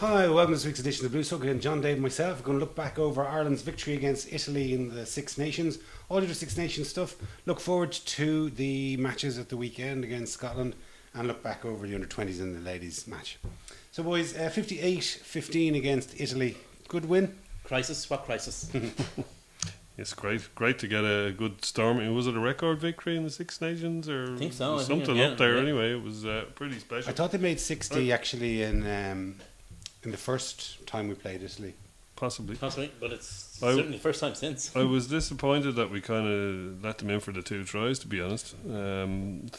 Hi, welcome to this week's edition of Blue Socket. And John Dave and myself are going to look back over Ireland's victory against Italy in the Six Nations. All your Six Nations stuff. Look forward to the matches at the weekend against Scotland and look back over the under-20s and the ladies match. So boys, 58-15 against Italy. Good win? Crisis? What crisis? It's great to get a good storm. Was it a record victory in the Six Nations or I think so. something up there anyway? It was pretty special. I thought they made 60 actually in the first time we played Italy. Possibly, but it's certainly the first time since. I was disappointed that we kind of let them in for the 2 tries, to be honest.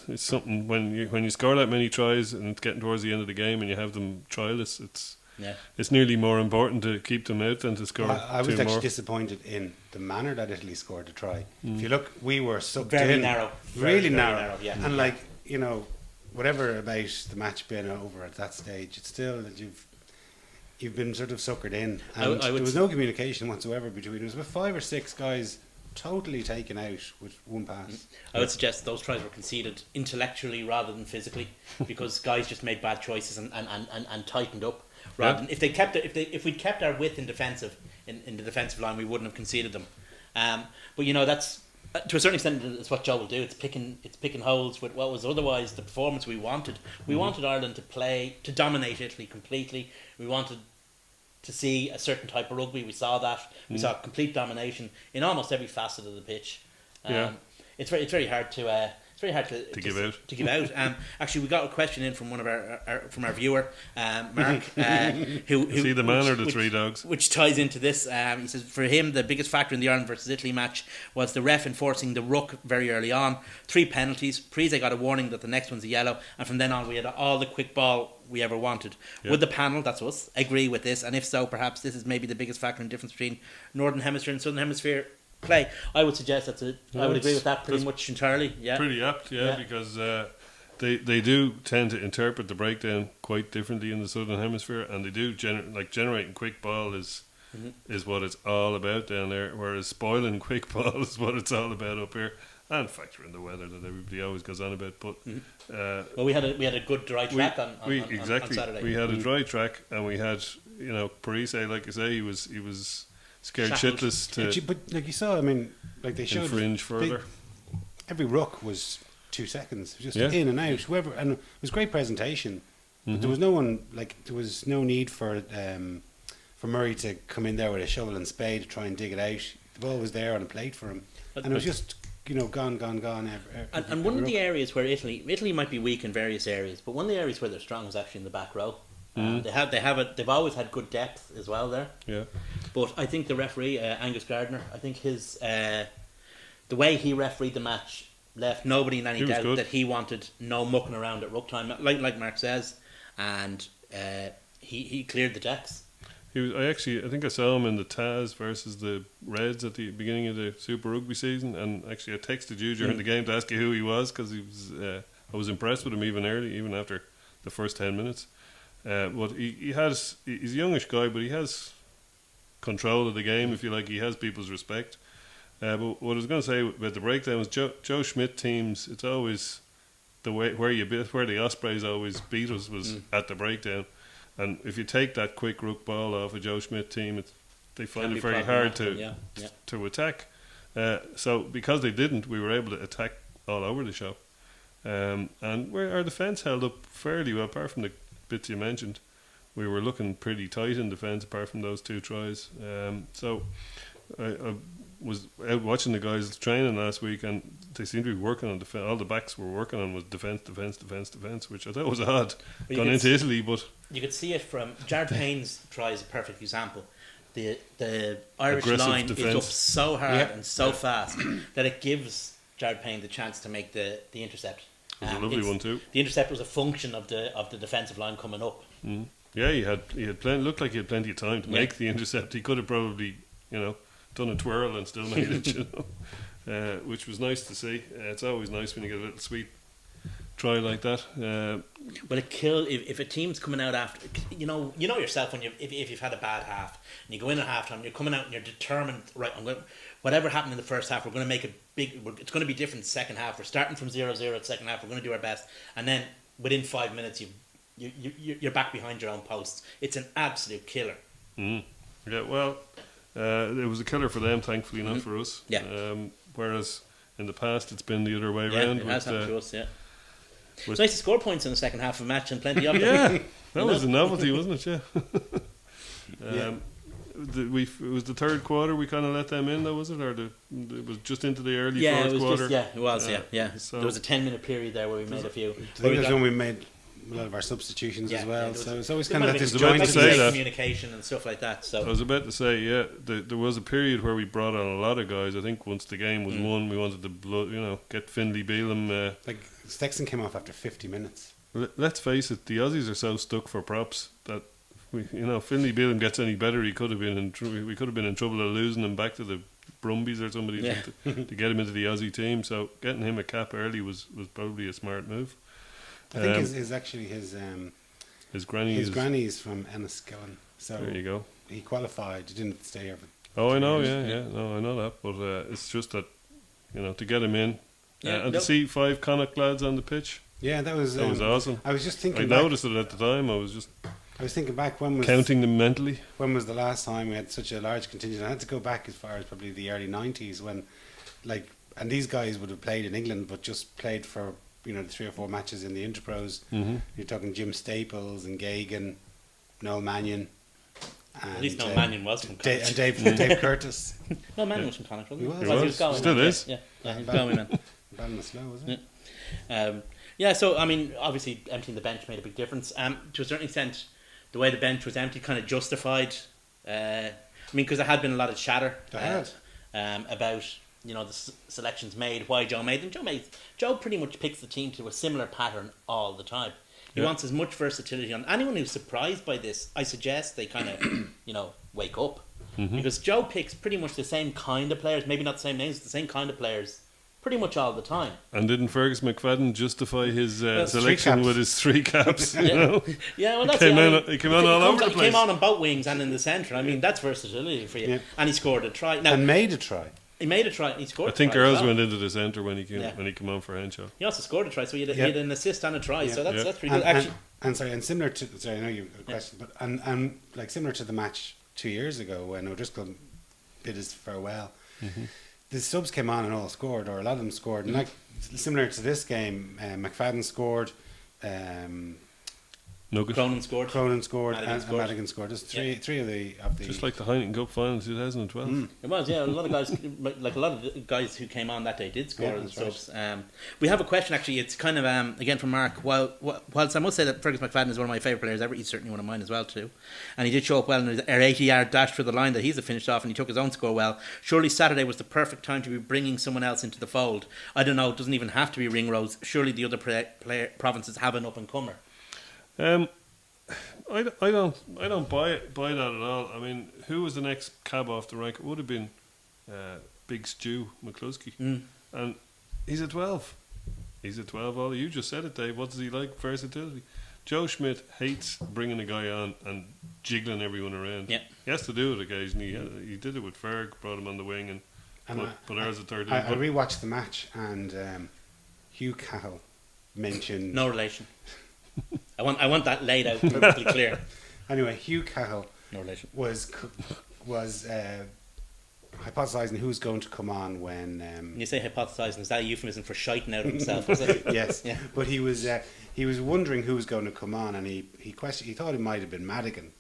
It's something when you score that many tries and it's getting towards the end of the game and you have them tryless, it's nearly more important to keep them out than to score. I was 2 actually more. disappointed in the manner that Italy scored the try. If you look, we were sucked Very in. narrow. Really Very narrow. yeah. And whatever about the match being over at that stage, it's still that you've been sort of suckered in. And there was no communication whatsoever between us. There was about 5 or 6 guys totally taken out with one pass. I would suggest those tries were conceded intellectually rather than physically, because guys just made bad choices and tightened up. Rather than if we'd kept our width in the defensive line, we wouldn't have conceded them. But that's to a certain extent it's what Joe will do. It's picking holes with what was otherwise the performance we wanted. We wanted Ireland to dominate Italy completely. We wanted to see a certain type of rugby. We saw that. We saw complete domination in almost every facet of the pitch. It's very hard to give out. Actually, we got a question in from one of our viewer, Mark. Who Is he the man or the 3 dogs? Which ties into this. He says for him the biggest factor in the Ireland versus Italy match was the ref enforcing the ruck very early on. 3 penalties. Parise got a warning that the next one's a yellow, and from then on we had all the quick ball we ever wanted. Would the panel, that's us, agree with this? And if so, perhaps this is maybe the biggest factor in difference between Northern Hemisphere and Southern Hemisphere play. I would suggest I would agree with that pretty much entirely. Yeah, pretty apt. Because they do tend to interpret the breakdown quite differently in the Southern Hemisphere, and they do generating quick ball is what it's all about down there, whereas spoiling quick ball is what it's all about up here. And factor in the weather that everybody always goes on about, but well, we had a good dry track on Saturday. We had a dry track, and we had Parise, like I say, he was scared shitless to. But like you saw, they showed infringe further. Every ruck was 2 seconds, just in and out. Whoever, and it was great presentation. But there was no one there was no need for Murray to come in there with a shovel and spade to try and dig it out. The ball was there on a plate for him, and it was just. Gone. And one of the areas where Italy might be weak in various areas, but one of the areas where they're strong is actually in the back row. They've always had good depth as well there. Yeah. But I think the referee Angus Gardner, I think his the way he refereed the match left nobody in any doubt that he wanted no mucking around at ruck time, like Mark says, and he cleared the decks. I think I saw him in the Taz versus the Reds at the beginning of the Super Rugby season, and actually I texted you during the game to ask you who he was, because I was impressed with him even after the first 10 minutes. But he's a youngish guy, but he has control of the game, if you like. He has people's respect. But what I was going to say about the breakdown was Joe Schmidt teams. It's always the way where the Ospreys always beat us was at the breakdown. And if you take that quick ruck ball off a Joe Schmidt team, they find it very hard to attack. So because they didn't, we were able to attack all over the show. And where our defence held up fairly well, apart from the bits you mentioned. We were looking pretty tight in defence, apart from those 2 tries. So I was out watching the guys training last week, and they seemed to be working on defence. All the backs were working on was defence, which I thought was odd going into Italy, but you could see it from Jared Payne's try is a perfect example. The Irish aggressive line defence is up so hard and so fast that it gives Jared Payne the chance to make the intercept. It was a lovely one too. The intercept was a function of the defensive line coming up. Yeah, he had plenty. Looked like he had plenty of time to make the intercept. He could have probably done a twirl and still made it, which was nice to see. It's always nice when you get a little sweet try like that. But it kills if a team's coming out after yourself when if you've had a bad half and you go in at halftime, you're coming out and you're determined. Right, whatever happened in the first half, we're going to make it big. It's going to be different second half. We're starting from 0-0 at second half. We're going to do our best, and then within 5 minutes you're back behind your own posts. It's an absolute killer. Mm. Yeah, well, it was a killer for them, thankfully, not for us. Yeah. Whereas in the past, it's been the other way Yeah, around. it has with, happened to us. Yeah. with- It's nice to score points in the second half of a match and plenty of them. yeah, that You was know? a novelty, wasn't it? Yeah. Yeah. It was the third quarter. We kind of let them in, though, was it, or it was just into the early Yeah, fourth it was quarter? just it was yeah. So- There was a 10-minute period there where we made a few. I think that's when we made a lot of our substitutions as well. So it's always kind of that been disjointed. to say that. communication and stuff like that. I So was about to say, yeah, there was a period where we brought on a lot of guys. I think once the game was won, we wanted to get Finlay Beelum. Like Stexon came off after 50 minutes. Let's face it, the Aussies are so stuck for props that if Finlay Beelum gets any better, we could have been in trouble of losing him back to the Brumbies or somebody Yeah. to get him into the Aussie team. So getting him a cap early was probably a smart move. I think Um, his granny his is, granny's from Enniskillen. So there you go. he qualified. He didn't stay here. Oh, I know, years. yeah, no, I know that, but it's just that to get him in Yeah, and no. to see 5 Connacht lads on the pitch, Yeah, that was awesome. I was just I thinking. Back, noticed it at the time. I was just I was thinking back when was mentally. when was the last time we had such a large contingent? I had to go back as far as probably the early 90s when, and these guys would have played in England, but just played for the 3 or 4 matches in the Interpros. Mm-hmm. You're talking Jim Staples and Gagan, Noel Mannion. And, at least no Mannion was from Da- Connacht. and Dave Curtis. No, Mannion was from Connacht, wasn't He he? was. Well, He was. going, Still yeah. is. Yeah, he was going, man. Ballinasloe, wasn't it? Yeah, so I mean, obviously emptying the bench made a big difference. To a certain extent, the way the bench was empty kind of justified. I mean, because there had been a lot of chatter There about the selections made, why Joe made them. Joe pretty much picks the team to a similar pattern all the time. He Yeah. wants as much versatility on anyone who's surprised by this. I suggest they kind of wake up because Joe picks pretty much the same kind of players, maybe not the same names, but the same kind of players, pretty much all the time. And didn't Fergus McFadden justify his That's 3 selection caps. with his 3 caps? Yeah, yeah. Well, that's came it. I on- mean, he came on all over the He place. came on both wings and in the centre. I mean, that's versatility for you. Yeah. And he scored a try. Now And made a try. he made a try. He scored. I think a try as Earls well. went into the centre when he came Yeah. on for Henshaw. He also scored a try, so he had, Yeah. he had an assist and a try. Yeah. So that's Yeah. pretty good. Actually, And similar to, sorry, I know you have a question, but and like similar to the match 2 years ago when O'Driscoll bid his farewell, the subs came on and all scored, or a lot of them scored, and like similar to this game, McFadden scored, Nugget. Cronin scored. Cronin scored, Madigan and scored. Madigan scored. There's three of the Just like the Heineken Cup final in 2012. It was, yeah. A lot of guys, like a lot of the guys who came on that day, did score Yeah, in the that's subs. We have a question actually. It's kind of again from Mark. Whilst I must say that Fergus McFadden is one of my favourite players ever, he's certainly one of mine as well too. And he did show up well in his 80-yard dash through the line that he's finished off, and he took his own score well. Surely Saturday was the perfect time to be bringing someone else into the fold. I don't know. It doesn't even have to be Ringrose. Surely the other provinces have an up and comer. I don't buy that at all. I mean, who was the next cab off the rank? It would have been Big Stu McCluskey. And he's a 12. He's a 12. Ollie, you just said it, Dave. What does he like? Versatility. Joe Schmidt hates bringing a guy on and jiggling everyone around. Yeah. He has to do it occasionally. He did it with Ferg, brought him on the wing, and put ours at 13. I rewatched the match, and Hugh Cahill mentioned No relation. I want that laid out perfectly clear. Anyway, Hugh Cahill No relation. was hypothesizing who's going to come on when. When you say hypothesising, is that a euphemism for shiting out of himself? Is it? Yes, Yeah. but he was wondering who was going to come on, and he thought it might have been Madigan.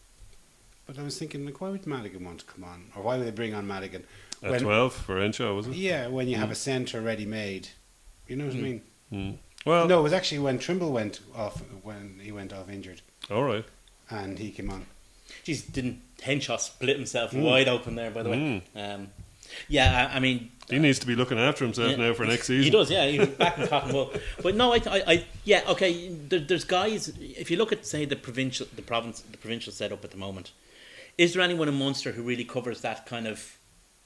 But I was thinking, like, why would Madigan want to come on, or why would they bring on Madigan? At 12 for Henshaw, was it? Yeah, when you have a centre ready made, you know what I mean. Mm. Well, No, it was actually when Trimble went off injured, all right. and he came on. Jeez, didn't Henshaw split himself wide open there, by the way? Yeah, I mean... He needs to be looking after himself now for next season. He does, yeah. He's back in cotton wool. But no, yeah, okay. There's guys. If you look at, say, the provincial setup at the moment, is there anyone in Munster who really covers that kind of,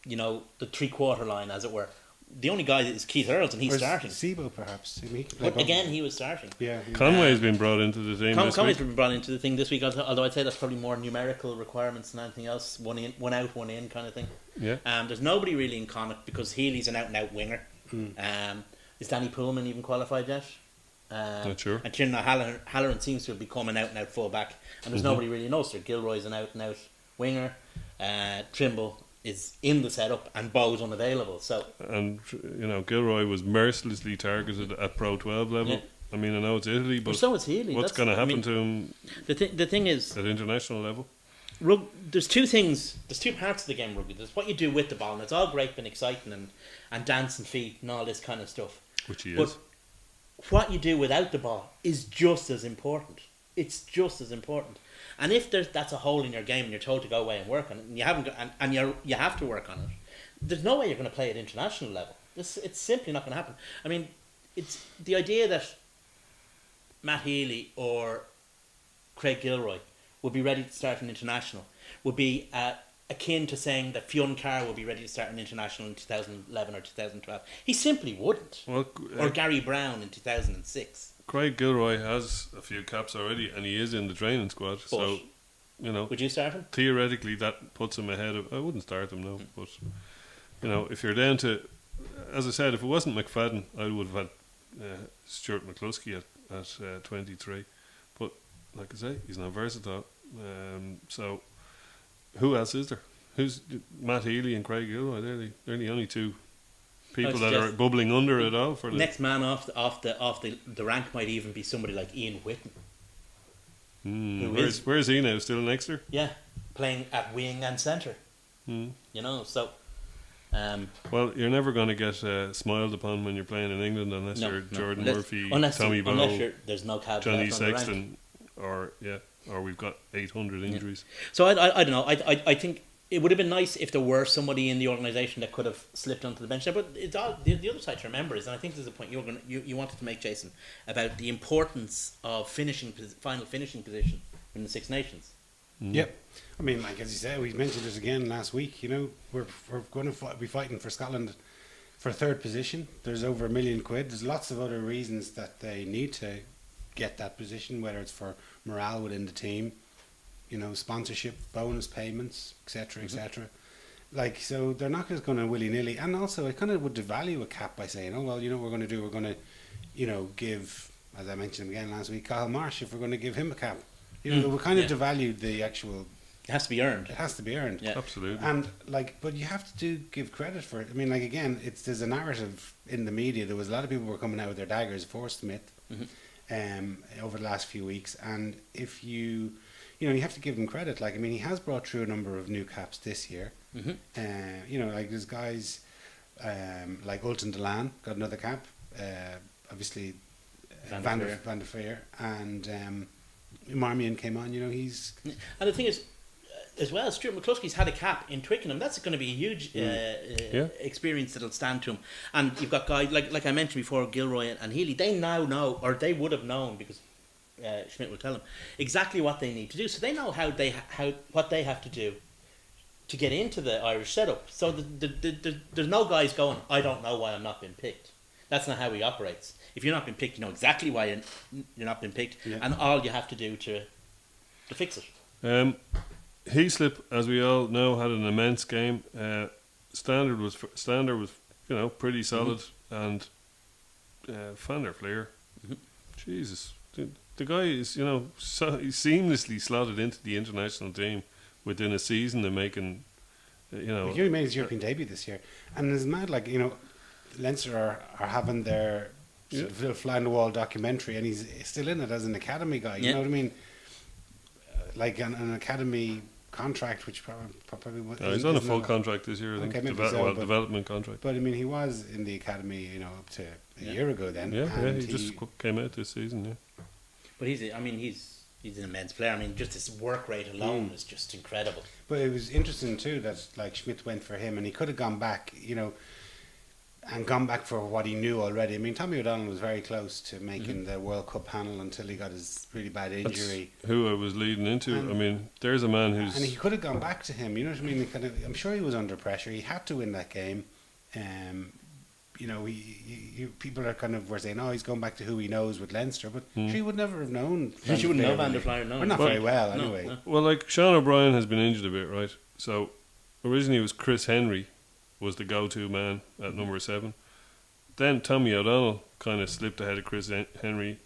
the 3/4 line, as it were? The only guy is Keith Earls, and he's Or starting. Sebo, perhaps. I mean, he could play But both. again, he was starting. Yeah. Conway's been brought into the team this Conway's week. been brought into the thing this week, although I'd say that's probably more numerical requirements than anything else. One in, one out, one in kind of thing. Yeah. There's nobody really in Connacht because Healy's an out-and-out winger. Is Danny Pullman even qualified yet? Not sure. And Kieran Halloran seems to be coming out and out full back, and there's nobody really knows. So Gilroy's an out and out winger. Trimble is in the setup, and Bowe's unavailable. So And Gilroy was mercilessly targeted at Pro 12 level. Yeah. I mean, I know it's Italy, but so is Healy. what's going to happen to him The thing is, at international level? there's two things. There's two parts of the game. Rugby. There's what you do with the ball, and it's all great and exciting, and dancing feet and all this kind of stuff. Which he But is. what you do without the ball is just as important. It's just as important. And if that's a hole in your game and you're told to go away and work on it, and you haven't got, and you have to work on it, there's no way you're going to play at international level. It's simply not going to happen. I mean, it's the idea that Matt Healy or Craig Gilroy would be ready to start an international would be akin to saying that Fionn Carr would be ready to start an international in 2011 or 2012. He simply wouldn't. Well, Or Gary Brown in 2006. Craig Gilroy has a few caps already, and he is in the training squad. So, Would you start him? theoretically, that puts him ahead of. I wouldn't start him, no. But if you're down to, as I said, if it wasn't McFadden, I would have had Stuart McCluskey at 23. But like I say, he's not versatile. So, who else is there? Who's Matt Healy and Craig Gilroy? They're the only two people that are bubbling under it all for the next man off the rank might even be somebody like Ian Whitten. Where's he now? Still an Exeter? Yeah, playing at wing and centre. So. Well, you're never going to get smiled upon when you're playing in England unless you're Jordan Murphy, Tommy Bowe, there's no cab Johnny left on the rank. Sexton, or we've got 800 injuries. So I don't know. I think it would have been nice if there were somebody in the organisation that could have slipped onto the bench there. But it's all, the other side to remember is, and I think there's a point you wanted to make, Jason, about the importance of final finishing position in the Six Nations. Yep. I mean, like as you said, we mentioned it again last week. We're going to be fighting for Scotland for third position. There's over £1 million. There's lots of other reasons that they need to get that position, whether it's for morale within the team, sponsorship, bonus payments, etc., etc. Like, so they're not just going to willy nilly. And also, it kind of would devalue a cap by saying, "Oh well, what we're going to do? We're going to, give, as I mentioned again last week, Kyle Marsh. If we're going to give him a cap." We kind of devalued the actual. It has to be earned. It has to be earned. Yeah, absolutely. And but you have to give credit for it. I mean, again, there's a narrative in the media. There was a lot of people were coming out with their daggers for Smith, over the last few weeks. And if you have to give him credit. Like, I mean, he has brought through a number of new caps this year. Like there's guys like Ulton Delan got another cap. Obviously, Van der Veer and. Marmion came on, he's... And the thing is, as well, Stuart McCluskey's had a cap in Twickenham. That's going to be a huge experience that'll stand to him. And you've got guys, like I mentioned before, Gilroy and Healy, they now know, or they would have known, because Schmidt will tell them, exactly what they need to do. So they know what they have to do to get into the Irish setup. So there's no guys going, I don't know why I'm not being picked. That's not how he operates. If you're not being picked, you know exactly why you're not being picked, and all you have to do to fix it. Heaslip, as we all know, had an immense game. Standard was pretty solid, and Van der Fleer, Jesus, the guy is he seamlessly slotted into the international team within a season and making he made his European debut this year, and it's mad. Like Leinster are having their sort of little fly on the wall documentary, and he's still in it as an academy guy. You know what I mean? Like an academy contract, which probably he's on a full contract this year. I think development contract. But I mean, he was in the academy, up to a year ago. Then, he just came out this season. Yeah, but he's an immense player. I mean, just his work rate alone is just incredible. But it was interesting too that like Schmidt went for him, and he could have gone back, and gone back for what he knew already. I mean, Tommy O'Donnell was very close to making the World Cup panel until he got his really bad injury. That's who I was leading into. I mean, there's a man who's... And he could have gone back to him, you know what I mean? I'm sure he was under pressure. He had to win that game. People were saying, he's going back to who he knows with Leinster, but he would never have known. She wouldn't know Van der Fleer, no. Or not very well, anyway. No. Well, like, Sean O'Brien has been injured a bit, right? So, originally it was Chris Henry was the go-to man at number 7. then Tommy O'Donnell kind of slipped ahead of Chris Henry.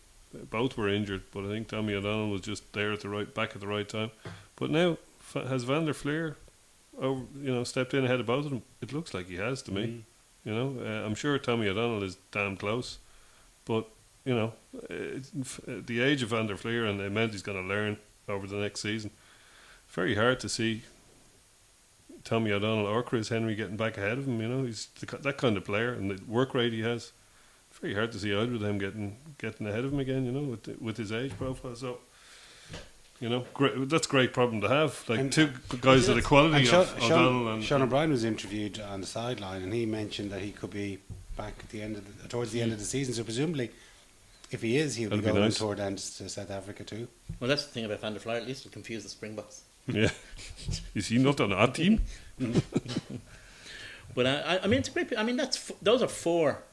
Both were injured, but I think Tommy O'Donnell was just there at the back at the right time. But now has Van der Fleer, stepped in ahead of both of them? It looks like he has to me. I'm sure Tommy O'Donnell is damn close, but the age of Van der Fleer and the amount he's going to learn over the next season, very hard to see Tommy O'Donnell or Chris Henry getting back ahead of him. He's that kind of player, and the work rate he has. It's very hard to see either of them getting ahead of him again. With his age profile. So, that's a great problem to have. Like, and two guys of the quality of O'Donnell and Sean O'Brien was interviewed on the sideline, and he mentioned that he could be back at towards the end of the season. So presumably, if he is, he'll be going on tour down to South Africa too. Well, that's the thing about Van der Fleer. At least it'll confuse the Springboks. Yeah, is he not on our team? But I mean, it's a great. I mean, those are 4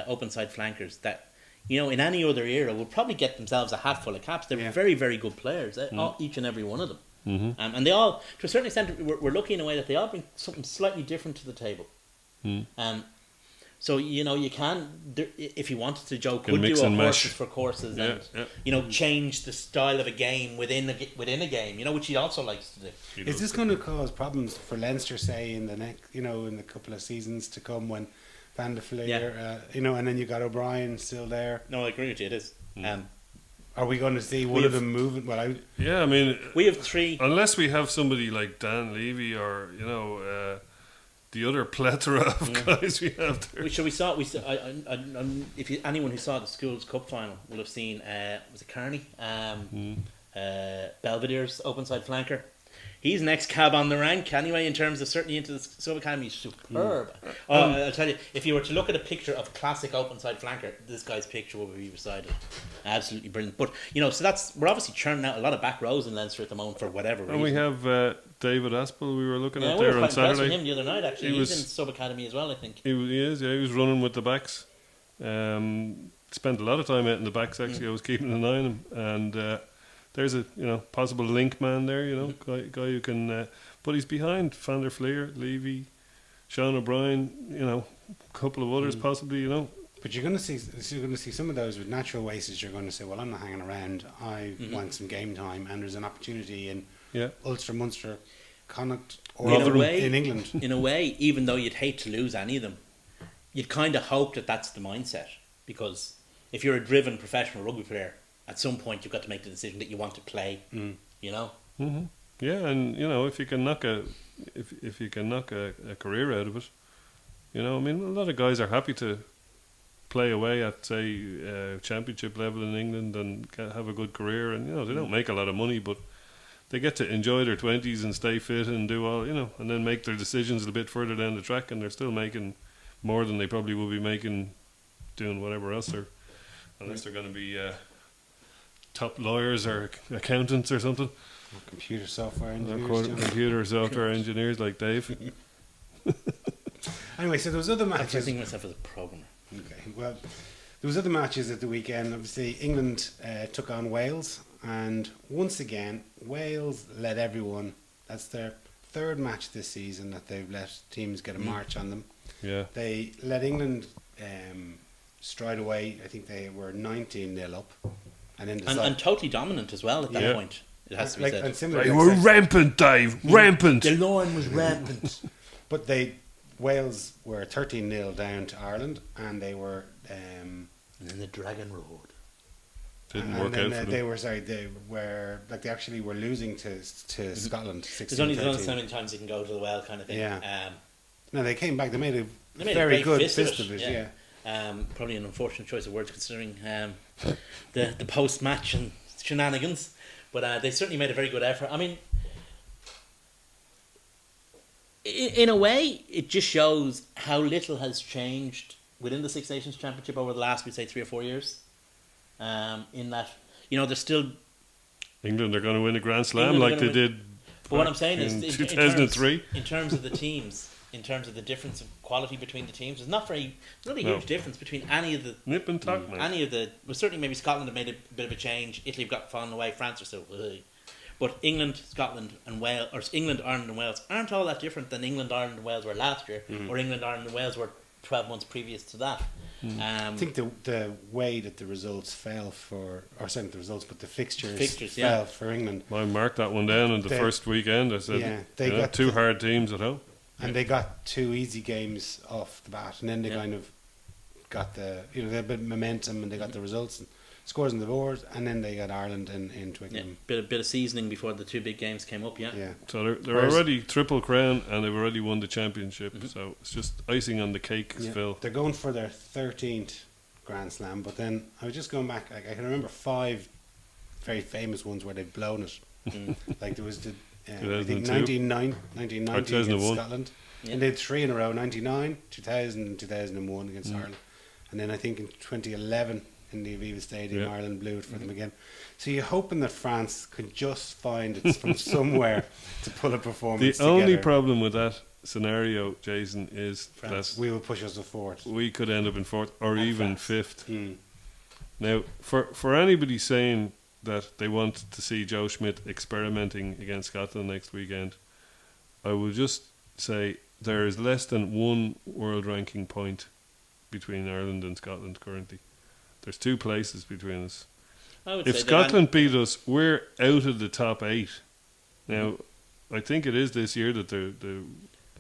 open side flankers that, in any other era would probably get themselves a hatful of caps. They're very, very good players, each and every one of them. Mm-hmm. And they all, to a certain extent, we're lucky in a way that they all bring something slightly different to the table. So, you can, if you wanted to, Joe could do a horses for courses and change the style of a game within a game, which he also likes to do. Is this going to cause problems for Leinster, say, in the next, in the couple of seasons to come when Van der Fleer, and then you got O'Brien still there? No, I agree with you, it is. Are we going to see one of them moving? I mean, we have 3. Unless we have somebody like Dan Levy or, the other plethora of guys we have there. If anyone who saw the Schools Cup final will have seen, was it Carney? Belvedere's open side flanker. He's next cab on the rank anyway, in terms of certainly into the sub academy. He's superb. I'll tell you, if you were to look at a picture of classic open side flanker, this guy's picture will be beside it. Absolutely brilliant. But so we're obviously churning out a lot of back rows in Leinster at the moment for whatever reason. And we have David Aspel. We were looking at we there were on quite impressed Saturday. with him the other night. Actually, he's in sub academy as well, I think. He was running with the backs. Spent a lot of time out in the backs. Actually, I was keeping an eye on him, and there's a possible link man there. Guy who can. But he's behind Van der Fleer, Levy, Sean O'Brien. A couple of others possibly. But you're going to see some of those with natural wastes. You're going to say, well, I'm not hanging around. I want some game time, and there's an opportunity in Ulster, Munster, Connacht, or in England. In a way, even though you'd hate to lose any of them, you'd kind of hope that that's the mindset, because if you're a driven professional rugby player, at some point you've got to make the decision that you want to play. Mm-hmm. Yeah, and if you can knock a career out of it, I mean, a lot of guys are happy to play away at, say, championship level in England and have a good career, and they don't make a lot of money, but they get to enjoy their 20s and stay fit and do all, and then make their decisions a bit further down the track, and they're still making more than they probably will be making doing whatever else unless they're going to be top lawyers or accountants or something. Or computer software engineers. Computer software engineers like Dave. Anyway, so there was other matches. I think myself as a programmer. Okay, well, there was other matches at the weekend. Obviously, England took on Wales, and once again, Wales led everyone. That's their 3rd match this season that they've let teams get a march on them. Yeah, they let England stride away. I think they were 19-0 up, and totally dominant as well at that point. It has to be said. They were rampant, Dave. Rampant. The line was rampant. But Wales were 13-0 down to Ireland, and they were. And then the Dragon roared. Didn't work out for them. They actually were losing to Scotland. There's only so many times you can go to the well, kind of thing. Yeah. No, they came back. They made a very good fist of it. Yeah. Probably an unfortunate choice of words considering the post match and shenanigans, but they certainly made a very good effort. I mean, in a way, it just shows how little has changed within the Six Nations Championship over the last, we'd say, 3 or 4 years. In that, there's still England are going to win a Grand Slam like they did. But what I'm saying is, in 2003, in terms of the teams, in terms of the difference of quality between the teams, there's not a huge difference between any of the nip and tuck. Well, certainly maybe Scotland have made a bit of a change. Italy have got fallen away. France are still, but England, Scotland, and Wales, or England, Ireland, and Wales aren't all that different than England, Ireland, and Wales were last year, or England, Ireland, and Wales were 12 months previous to that. I think the way that the results fell for, or sorry, not the results, but the fixtures, Fixtures, fell yeah. for England. I marked that one down in the They- first weekend. I said, Yeah, they you know, got two the- hard teams at home. And they got 2 easy games off the bat, and then they Yeah. kind of got they had a bit of momentum, and they got the results and scores on the board, and then they got Ireland in Yeah, Twickenham. bit of seasoning before the 2 big games came up. Yeah. Yeah. So they're Whereas- already triple crown, and they've already won the championship. So it's just icing on the cake, Yeah. Phil. They're going for their 13th Grand Slam, but then I was just going back. Like, I can remember 5 very famous ones where they've blown it. Like there was the I think 2002. 1990 against 2001. Scotland, Yeah. and they had 3 in a row: 99, 2000, and 2001 against Ireland. And then I think in 2011 in the Aviva Stadium, Yeah. Ireland blew it for them again. So you're hoping that France can just find it from somewhere to pull a performance The only together. problem with that scenario, Jason, is France, that we will push us to fourth. we could end up in fourth or And even France. fifth. Mm. Now, for anybody saying that they want to see Joe Schmidt experimenting against Scotland next weekend, I will just say there is less than 1 world ranking point between Ireland and Scotland currently. There's 2 places between us. I would If say Scotland beat us, we're out of the top 8. Now, I think it is this year that the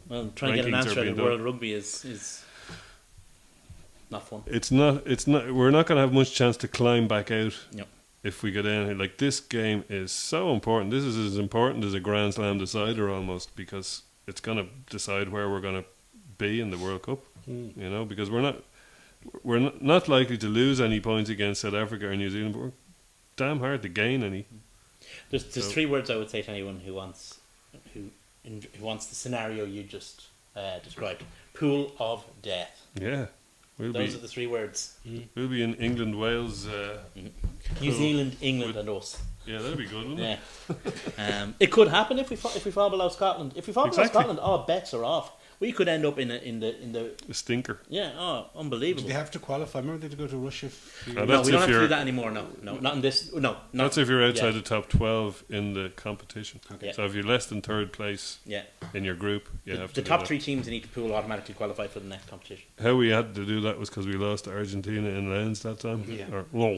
well, trying to get an rankings are answer out being of done. World Rugby is not fun. it's not we're not going to have much chance to climb back out. Yep. If we go down here. Like, this game is so important. This is as important as a Grand Slam decider almost, because it's going to decide where we're going to be in the World Cup. Mm. You know, because we're not likely to lose any points against South Africa or New Zealand, but we're damn hard to gain any. There's So- 3 words I would say to anyone who wants the scenario you just described: pool of death. Yeah, we'll Those are the 3 words. we'll be in England, Wales. New Zealand, England, and us. Yeah, that'd be good, wouldn't it? Yeah. It could happen if we fall below Scotland. If we fall below Exactly. Scotland, all bets are off. We could end up in the A stinker. Do unbelievable. they have to qualify? Remember they had to go to Russia. And No, that's we don't if have to do you're that anymore. No, not in this. No, not, that's if you're outside yeah. the top 12 in the competition. Okay. Yeah. So if you're less than 3rd place Yeah, in your group, you have to the do top that. 3 teams in each pool automatically qualify for the next competition. How we had to do that was because we lost to Argentina in Lens that time. Yeah. Or LOL,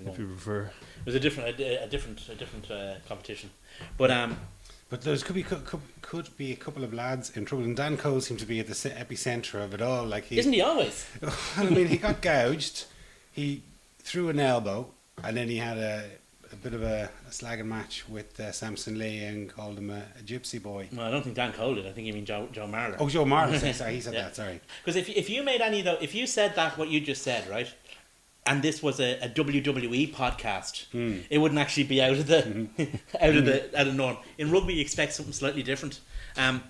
if you prefer. It was a different competition, but But there could be a couple of lads in trouble, and Dan Cole seemed to be at the epicenter of it all. Like isn't he always? I mean, he got gouged. He threw an elbow, and then he had a bit of a slagging match with Samson Lee and called him a gypsy boy. Well, I don't think Dan Cole did. I think you mean Joe Marler. Oh, Joe Martin. Sorry, he said Yeah. that. Sorry. Because if you made any though, if you said that what you just said, right, and this was a WWE podcast, it wouldn't actually be out of the out of the norm. In rugby, you expect something slightly different.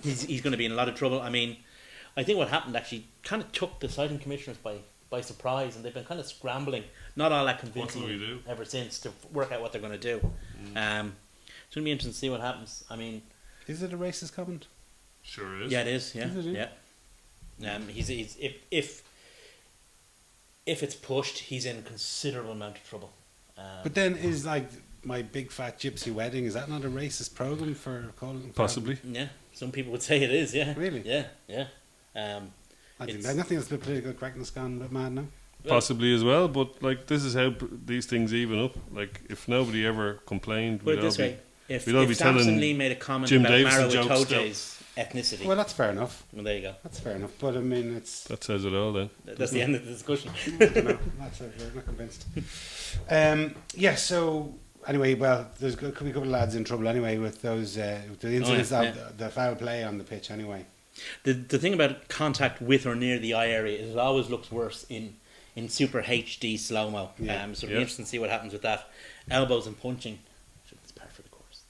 He's going to be in a lot of trouble. I mean, I think what happened actually kind of took the sighting commissioners by surprise, and they've been kind of scrambling, not all that What convincingly do we do? ever since to work out what they're going to do. It's going to be interesting to see what happens. I mean, Is it a racist comment? Sure is. yeah, it is. Yeah, Is it? yeah. He's if it's pushed, he's in considerable amount of trouble. But then is like My Big Fat Gypsy Wedding, is that not a racist program for calling? Possibly. Yeah, some people would say it is. Yeah, Really? Yeah, yeah. I think It's- nothing that's been political correctness gone a bit mad now. Possibly as well, but like this is how these things even up. Like if nobody ever complained, Put it we'd this all way: if, we'd all be Samson telling Lee made a comment Jim about Davison Maro jokes still. Itoje's ethnicity, Well, that's fair enough. well, there you go. That's fair enough. But I mean, it's. that says it all. Then That's the end of the discussion. I don't know. I'm not convinced. Yeah. So anyway, well, could be a couple of lads in trouble anyway with those with the incidents yeah. of the foul play on the pitch. Anyway. The thing about contact with or near the eye area is it always looks worse in super HD slow mo. Yeah. So it'll Yeah. be interesting to see what happens with that. Elbows and punching, it's par for the course.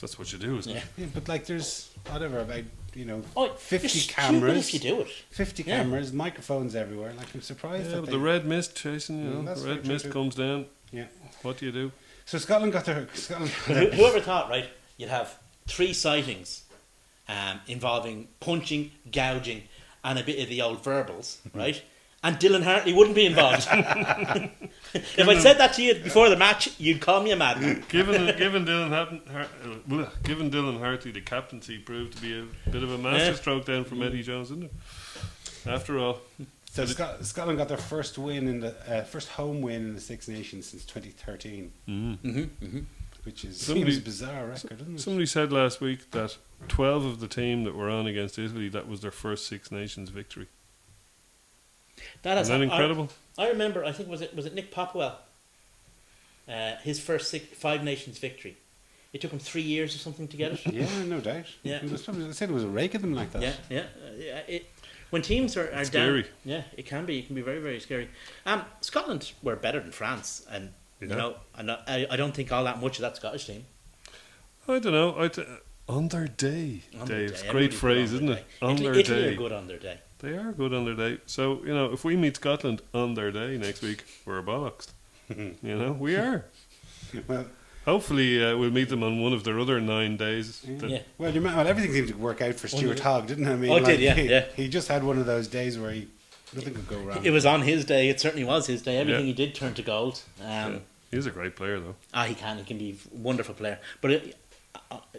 that's what you do, isn't Yeah. it? Yeah, but like there's whatever about Oh, 50 you're stupid cameras. if you do it. 50 Yeah. cameras, microphones everywhere. Like I'm surprised. Yeah, that but they, the red mist, Jason. You know, that's the very red true mist too. comes down. Yeah. What do you do? So Scotland got their. Whoever thought, right? You'd have 3 sightings involving punching, gouging, and a bit of the old verbals, right? And Dylan Hartley wouldn't be involved. If I'd said that to you before the match, you'd call me a madman. Given Dylan Hartley the captaincy proved to be a bit of a masterstroke down from Eddie Jones, isn't it? After all, So Scotland got their first win in the first home win in the Six Nations since 2013, which is Somebody- seems a bizarre record, doesn't it? somebody said last week that 12 of the team that were on against Italy, that was their first Six Nations victory. That Isn't that incredible? I remember. I think was it Nick Popwell. His first Five Nations victory. It took him 3 years or something to get it. Yeah, no doubt. Yeah. It was probably, I said it was a rake of them like that. Yeah. When teams are It's down, scary. yeah, it can be. It can be very, very scary. Scotland were better than France, and you Yeah. know, and I don't think all that much of that Scottish team. I don't know. On their day, On their Dave. It's day, a great everybody's phrase, good isn't on it? their On day. their Italy day. are good on their day. They are good on their day. So, if we meet Scotland on their day next week, we're bollocks. We are. Well, Hopefully, we'll meet them on one of their other 9 days. Yeah. well, everything seemed to work out for Stuart Hogg, didn't it? I mean, Oh, it did, yeah. He just had one of those days where nothing could go wrong. It was on his day. It certainly was his day. Everything Yeah. he did turned to gold. Yeah. He's a great player, though. He can be a wonderful player. But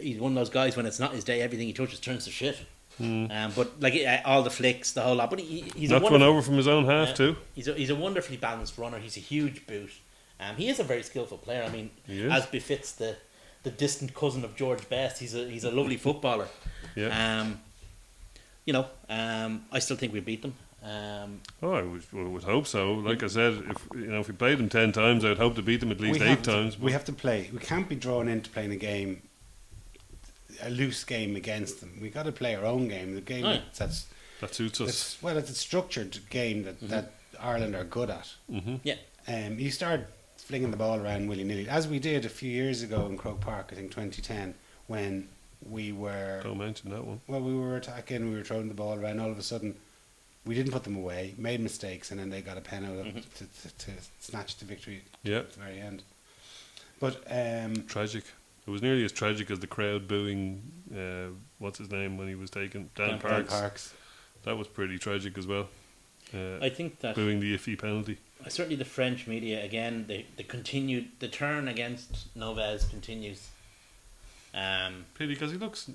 he's one of those guys, when it's not his day, everything he touches turns to shit. But like all the flicks, the whole lot. But he's Knocked a one wonderful, over from his own half, too. He's a wonderfully balanced runner. He's a huge boot. He is a very skillful player. I mean, He is. as befits the distant cousin of George Best, he's a lovely footballer. Yeah. I still think we beat them. I would hope so. Like I said, if we played them 10 times, I'd hope to beat them at least 8 times. We have to play. We can't be drawn into playing a loose game against them. We got to play our own game. The game that's That suits us. it's a structured game that Ireland are good at. Yeah. You start flinging the ball around willy nilly, as we did a few years ago in Croke Park, I think 2010, when we were Don't mention that one. we were attacking, we were throwing the ball around. All of a sudden, we didn't put them away, made mistakes, and then they got a pen out to snatch the victory Yeah. at the very end. But Tragic. It was nearly as tragic as the crowd booing, what's his name, when he was taken, Dan Parks. That was pretty tragic as well. I think that Booing the iffy penalty. certainly the French media, again, they continued, the turn against Novez continues. Pity, because he looks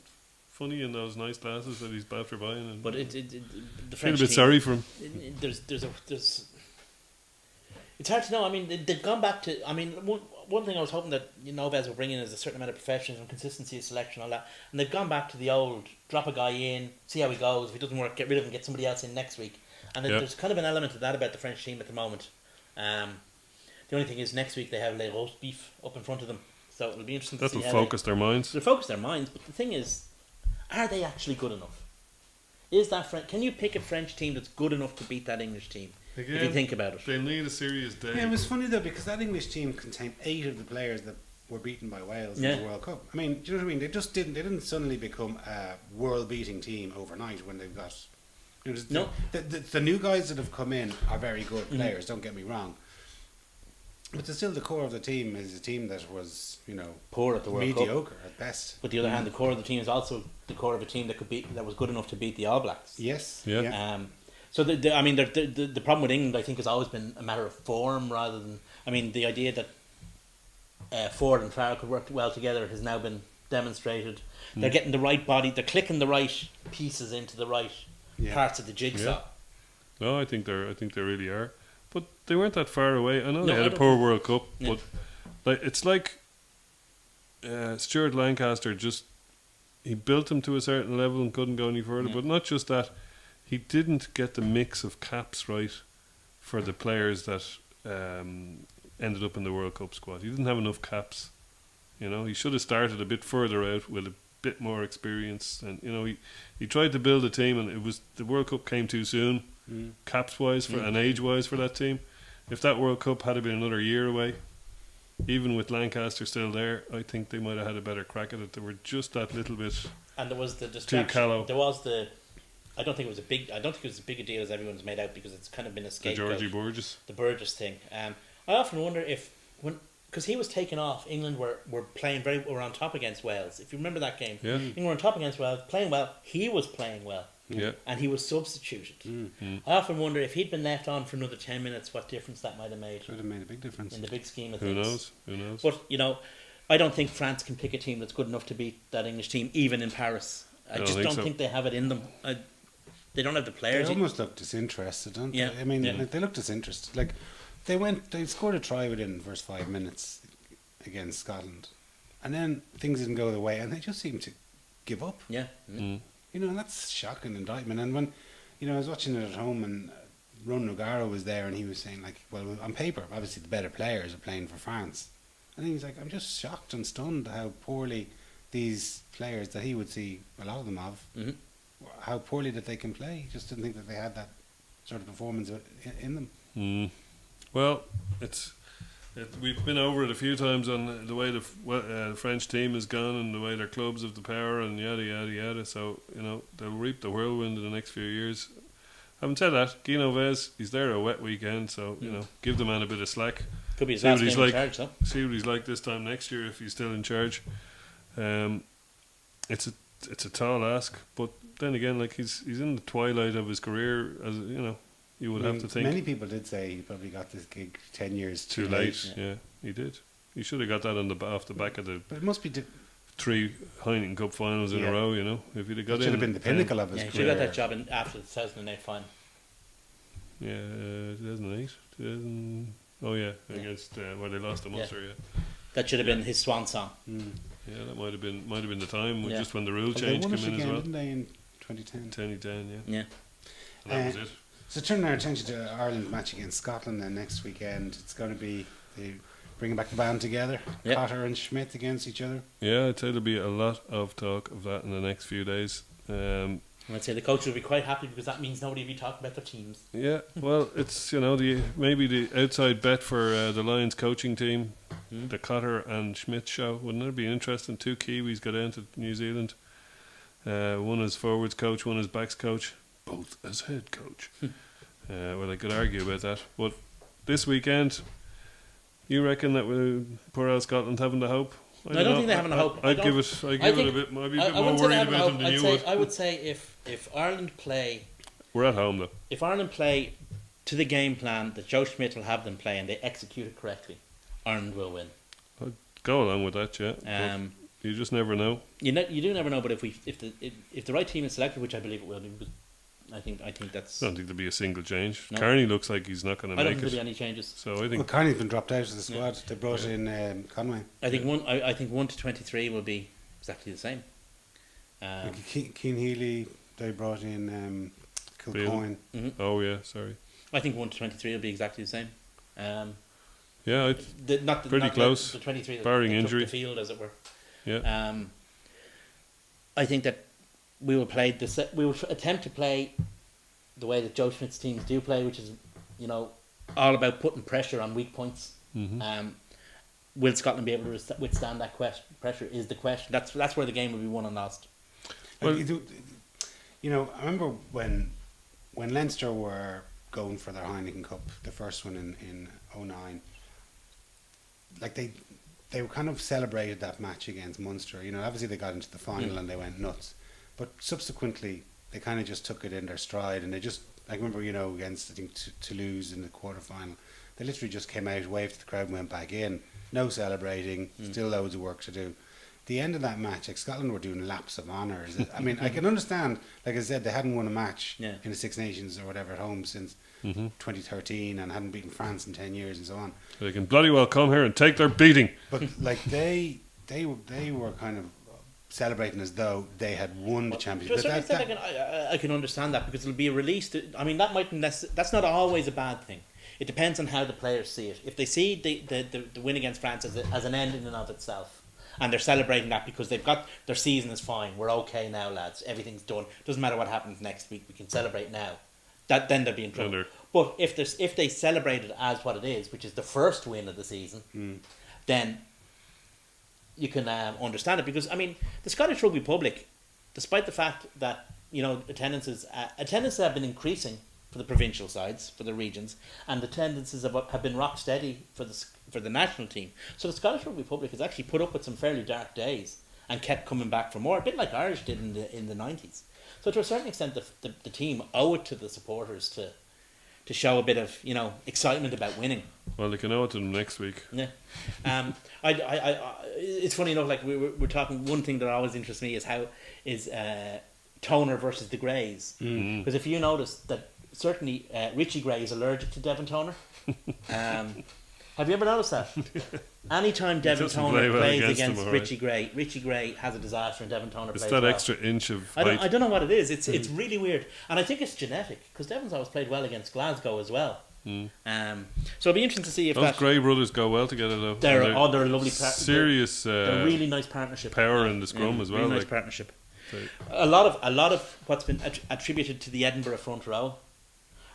funny in those nice glasses that he's after buying. And But the feel French a bit team, sorry for him. There's it's hard to know. I mean, they've gone back to. I mean, one thing I was hoping that Novez would bring in is a certain amount of professionalism, consistency of selection, all that. And they've gone back to the old drop a guy in, see how he goes. If he doesn't work, get rid of him, get somebody else in next week. And there's kind of an element of that about the French team at the moment. The only thing is, next week they have Le Roast Beef up in front of them, so it'll be interesting to That'll see how focus their minds. they'll focus their minds. But the thing is, are they actually good enough? Is that Can you pick a French team that's good enough to beat that English team? If you Again, think about it. They'll need a serious day. yeah, it was funny though, because that English team contained 8 of the players that were beaten by Wales Yeah. in the World Cup. I mean, do you know what I mean? They didn't suddenly become a world-beating team overnight when they've got. No. The new guys that have come in are very good Mm-hmm. players. Don't get me wrong. But still, the core of the team is a team that was, Poor at the World Cup. mediocre at best. But the other hand, the core of the team is also the core of a team that was good enough to beat the All Blacks. Yes. Yeah. So the problem with England, I think, has always been a matter of form rather than. I mean, the idea that Ford and Farrell could work well together has now been demonstrated. They're getting the right body. They're clicking the right pieces into the right parts of the jigsaw. No, I think they really are. But they weren't that far away. I know No, they I had a don't poor think- World Cup, Yeah. but it's like Stuart Lancaster he built him to a certain level and couldn't go any further. But not just that, he didn't get the mix of caps right for the players that ended up in the World Cup squad. He didn't have enough caps. He should have started a bit further out with a bit more experience. And he tried to build a team, and the World Cup came too soon, caps wise and age wise for that team. If that World Cup had been another year away, even with Lancaster still there, I think they might have had a better crack at it. They were just that little bit. And there was the distraction. callow. There was the. I don't think it was as big a deal as everyone's made out, because it's kind of been a The scapegoat. Georgie Burgess. The Burgess thing. I often wonder if because he was taken off, England were were on top against Wales. If you remember that game, Yeah. England were on top against Wales, playing well. He was playing well, Yeah. and he was substituted. I often wonder if he'd been left on for another 10 minutes, what difference that might have made It would have made a big difference. in the big scheme of Who things. knows? But I don't think France can pick a team that's good enough to beat that English team, even in Paris. I don't just think don't so. think they have it in them. They don't have the They players. almost look disinterested, don't Yeah, they? I mean, yeah. like, they look disinterested. Like they scored a try within the first 5 minutes against Scotland, and then things didn't go their way, and they just seemed to give up. Yeah. Mm. You know, and that's shocking indictment. And when, you know, I was watching it at home, and Ron Nogaro was there, and he was saying, like, well, on paper, obviously the better players are playing for France. And he was like, I'm just shocked and stunned how poorly these players that he would see a lot of them of, Hmm. how poorly that they can play. He just didn't think that they had that sort of performance in them. Mm. Well, we've been over it a few times on the way the French team has gone and the way their clubs have the power and yada yada yada. So you know they'll reap the whirlwind in the next few years. Having said that, Guy Vez, he's there a wet weekend, so you know give the man a bit of slack. Could be his See what last he's game in like. charge, though. See what he's like this time next year if he's still in charge. It's a tall ask, but then again, like he's in the twilight of his career, as you know. You would I have mean, to think many people did say he probably got this gig 10 years too late. Yeah, he did. He should have got that off the back of the But it must be. 3 Heineken Cup finals in Yeah. a row. You know, if he'd have got It in, should have been the pinnacle of his Yeah, he should career. have got that job after the 2008 final. Yeah, 2008, 2000. Oh yeah, Yeah. against where they lost to Munster. Yeah, That should have been his swan song. Mm. yeah, that might have been the time Yeah. just when the rule Well, they change won came it in as again, well. didn't they, in 2010? 2010, yeah, Yeah. and that was Uh, it. So turning our attention to Ireland match against Scotland then next weekend, it's going to be bringing back the band together, Yeah. Cotter and Schmidt against each other. Yeah, I'd say there'll be a lot of talk of that in the next few days. I'd say the coach will be quite happy because that means nobody will be talking about their teams. Yeah, well, it's maybe the outside bet for the Lions coaching team, the Cotter and Schmidt show. Wouldn't it be interesting? 2 Kiwis got down to New Zealand. One as forwards coach, one as backs coach, both as head coach. Well, I could argue about that, but this weekend, you reckon that poor old Scotland having the hope? No, I don't think they have a hope. I'd give it a bit. I'd be a bit more worried about them than you would. I would say if Ireland play, We're at home though. if Ireland play to the game plan that Joe Schmidt will have them play and they execute it correctly, Ireland will win. Go along with that, yeah. But you just never know. You do never know, but if the right team is selected, which I believe it will be, because I think that's. I don't think there'll be a single change. No. Carney looks like he's not going to I don't make think there'll it. be any changes. So I Well, think Carney's been dropped out of the squad. They brought in Conway. I think I think 1 to 23 will be exactly the same. Keane Healy, they brought in Kilcoyne. Mhm. oh yeah, sorry. I think 1 to 23 will be exactly the same. Yeah, Pretty close, The 23 that barring took injury. the field, as it were. yeah. I think that we will play we will attempt to play the way that Joe Schmidt's teams do play, which is, you know, all about putting pressure on weak points. Mhm. Will Scotland be able to withstand that pressure? Is the question. That's where the game will be won and lost. Well- You know, I remember when Leinster were going for their Heineken Cup, the first one in 2009, like they were kind of celebrated that match against Munster. You know, obviously they got into the final and they went nuts, but subsequently they kind of just took it in their stride, and they just, I remember, you know, against, I think, Toulouse in the quarterfinal, they literally just came out, waved to the crowd and went back in. No celebrating, still loads of work to do. The end of that match, like, Scotland were doing laps of honour. I mean, I can understand, like I said, they hadn't won a match Yeah. in the Six Nations or whatever at home since 2013 and hadn't beaten France in 10 years and so on. They can bloody well come here and take their beating. But like they were kind of celebrating as though they had won the To a championship. certain But extent, I can understand that, because it'll be a release. I mean, that's not always a bad thing. It depends on how the players see it. If they see the win against France as an end in and of itself, and they're celebrating that because they've got their season is fine, we're okay now, lads, everything's done, doesn't matter what happens next week, we can celebrate now. Then they'll be in trouble. But if they celebrate it as what it is, which is the first win of the season, then you can understand it. Because I mean, the Scottish rugby public, despite the fact that, you know, attendances have been increasing for the provincial sides, for the regions, and attendances have been rock steady for the national team. So the Scottish rugby public has actually put up with some fairly dark days and kept coming back for more, a bit like Irish did in the 90s. So to a certain extent, the team owe it to the supporters to show a bit of, you know, excitement about winning. Well, they can owe it to them next week. Yeah. It's funny enough, like we're talking, one thing that always interests me is Toner versus the Greys. Because if you notice that certainly Richie Gray is allergic to Devon Toner. Have you ever noticed that? Anytime Devon doesn't Toner play well plays against against him, Richie Gray has a disaster, and Devon Toner It's plays that well. extra inch of I height. don't know what it is. It's really weird, and I think it's genetic because Devon's always played well against Glasgow as well. So it'll be interesting to see if Those that Gray brothers go well together, though. they're And a lovely serious they're a really nice partnership. power in the scrum as well. Really nice like, partnership. they- A lot of what's been attributed to the Edinburgh front row,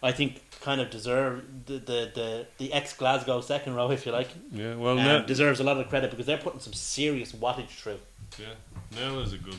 I think, kind of deserve the ex Glasgow second row, if you like. yeah, well, Nell, Deserves a lot of credit because they're putting some serious wattage through. Nell is a good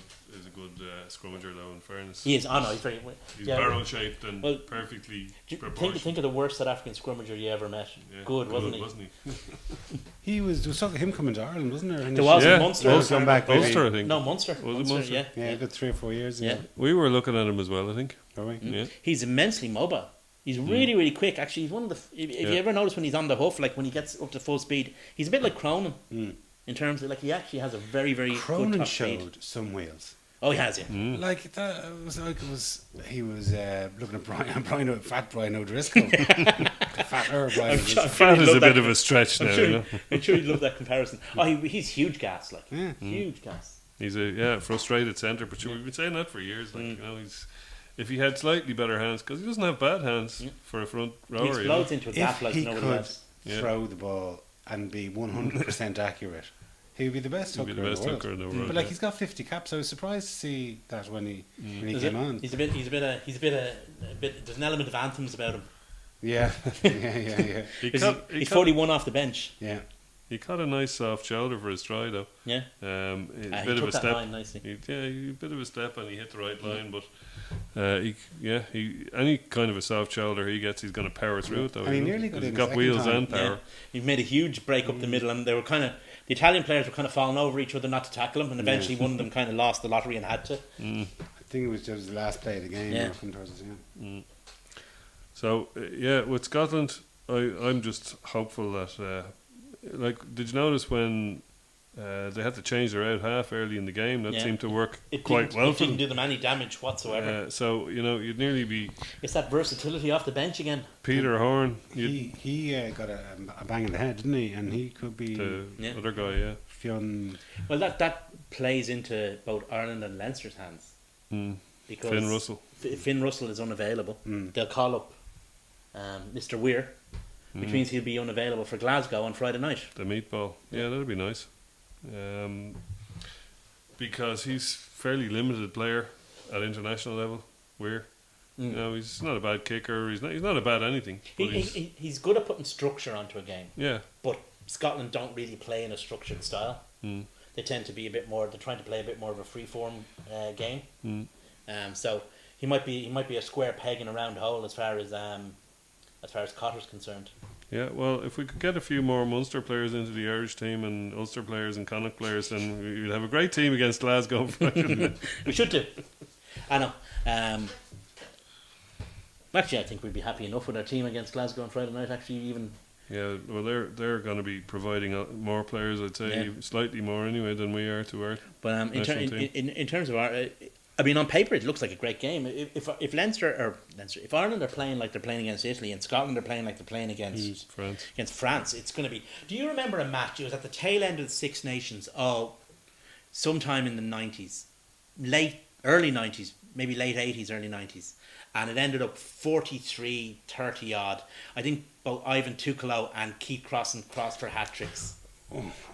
scrummager, though. In fairness, He is. Oh no, he's very. he's yeah, barrel shaped and well, perfectly think proportioned. of the worst South African scrummager you ever met. Yeah, Good, wasn't he? There was talk of him coming to Ireland, wasn't there? There was Yeah, a Munster. well, Come back, maybe. Ulster, I think. No, Munster. Was it Munster? Yeah. Yeah, good 3 or 4 years Yeah. ago. We were looking at him as well, I think. Are we? Yeah. He's immensely mobile. He's really, really quick. Actually, he's one of the. If you ever notice when he's on the hoof, like when he gets up to full speed, he's a bit like Cronin in terms of like he actually has a very, very good Cronin top speed. showed some wheels. Oh, he has, yeah. Like that he was looking at Brian, fat Brian O'Driscoll, fatter Brian. O'Driscoll. Fat he'd is a love bit that. of a stretch now, you know. I'm sure you'd love that comparison. Oh, he's huge gas, like Yeah. huge gas. He's a frustrated centre, but we've been saying that for years. Like you know, if he had slightly better hands, because he doesn't have bad hands for a front He rower. You know? explodes into a gap If like he nobody could else. throw the ball and be 100% accurate, he would be the best He'd hooker, be the best in the world. hooker in the world. But like yeah. he's got 50 caps. I was surprised to see that when he There's came on. He's a bit. There's an element of anthems about him. Yeah, yeah. He's 41 off the bench. Yeah. He caught a nice soft shoulder for his try, though. Yeah. A He bit took of a that step. line nicely. A bit of a step, and he hit the right line. But any kind of a soft shoulder he gets, he's going to power through it. Though And he you know, nearly got 'cause in he's the got second wheels time. and power. Yeah. He made a huge break up the middle, and they were the Italian players were kind of falling over each other not to tackle him, and eventually one of them kind of lost the lottery and had to. I think it was just the last play of the game. Yeah. Or something towards us, yeah. So with Scotland, I'm just hopeful that did you notice when they had to change their out half early in the game? That Yeah. seemed to work It quite didn't, well it for didn't them. do them any damage whatsoever. So you'd nearly be It's that versatility off the bench again. Peter Horn, He got a bang in the head, didn't he? And he could be the Yeah. other guy, yeah. Fionn. Well, that plays into both Ireland and Leinster's hands because Finn Russell. Finn Russell is unavailable. They'll call up Mr. Weir, which means he'll be unavailable for Glasgow on Friday night. The meatball. Yeah, that'd be nice. Because he's fairly limited player at international level. Weir. You know, he's not a bad kicker. He's not a bad anything. But He's good at putting structure onto a game, yeah. but Scotland don't really play in a structured style. They tend to be a bit more. They're trying to play a bit more of a free form game. So he might be a square peg in a round hole as far as Cotter's concerned. Yeah, well, if we could get a few more Munster players into the Irish team and Ulster players and Connacht players, then we'd have a great team against Glasgow. We should do. I know. Actually, I think we'd be happy enough with our team against Glasgow on Friday night. Actually, even Yeah, well, they're going to be providing more players, I'd say, slightly more anyway than we are to our but national team. in terms of our, I mean, on paper it looks like a great game. If if Ireland are playing like they're playing against Italy and Scotland are playing like they're playing against France, it's going to be. Do you remember a match? It was at the tail end of the Six Nations. Oh, sometime in the 90s, early 90s, maybe late 80s, early 90s. And it ended up 43-30 odd. I think both Ivan Tukalo and Keith Crossan crossed for hat-tricks.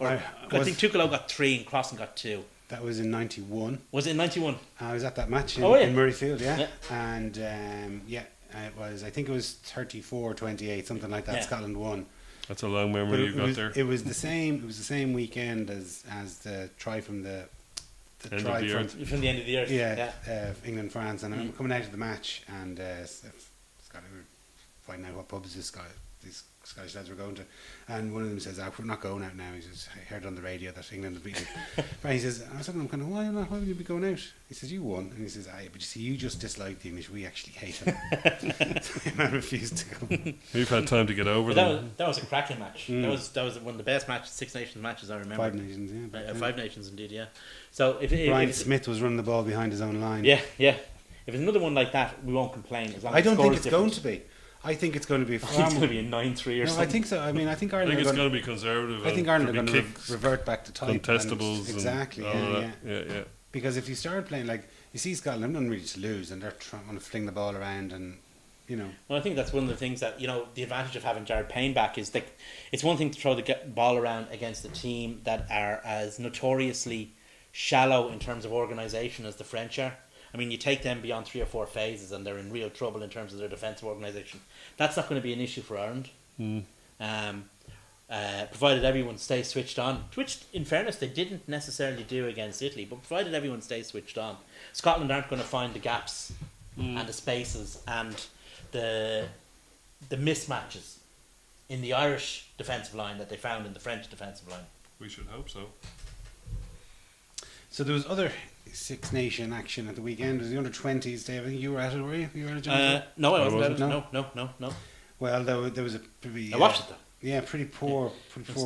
I think Tukalo got 3 and Crossan got 2. That was in '91. Was it in 91? I was at that match in, Oh, yeah. in Murrayfield, yeah. Yeah. And it was. I think it was 34-28, something like that. Yeah. Scotland won. That's a long But memory you it got was, there. it was the same. It was the same weekend as the try from the End of try the from earth. From the end of the earth. England France, and I'm coming out of the match, and Scotland were finding out what pubs these Scottish lads were going to, and one of them says, "We're not going out now." He says, "I heard on the radio that England had beaten." And he says, "I was looking, I'm kind of, why not? Why would you be going out?" He says, "You won." And he says, "Aye, but you see, you just dislike the English. We actually hate them." So I refused to go. We've had time to get over them. That was a cracking match. That was one of the best matches, Six Nations matches I remember. Five Nations, yeah. But, Five Nations indeed, yeah. So if Brian Smith was running the ball behind his own line. yeah. If it's another one like that, we won't complain. As long I as don't the think score it's is going different. to be. I think it's going to be I think far it's more. going to be a 9-3 or No, something. I think so. I mean, I think I Ireland think are it's going going to be conservative. I think and Ireland are there'll going be to kicks, revert back to type. contestables. And exactly, and all yeah. that. Yeah. Because if you start playing, like, you see Scotland have nothing really to lose, and they're trying to fling the ball around, and, you know. Well, I think that's one of the things that, the advantage of having Jared Payne back is that it's one thing to throw the ball around against a team that are as notoriously shallow in terms of organisation as the French are. I mean, you take them beyond 3 or 4 phases and they're in real trouble in terms of their defensive organisation. That's not going to be an issue for Ireland. Provided everyone stays switched on, which in fairness they didn't necessarily do against Italy, but provided everyone stays switched on, Scotland aren't going to find the gaps and the spaces and the mismatches in the Irish defensive line that they found in the French defensive line. We should hope so. So there was other Six Nation action at the weekend. It was the under-20s, Dave. I think you were at it, were you? You were at it, Jonathan? No, I wasn't. wasn't. No. Well, there was a pretty... I watched it though. Yeah, pretty poor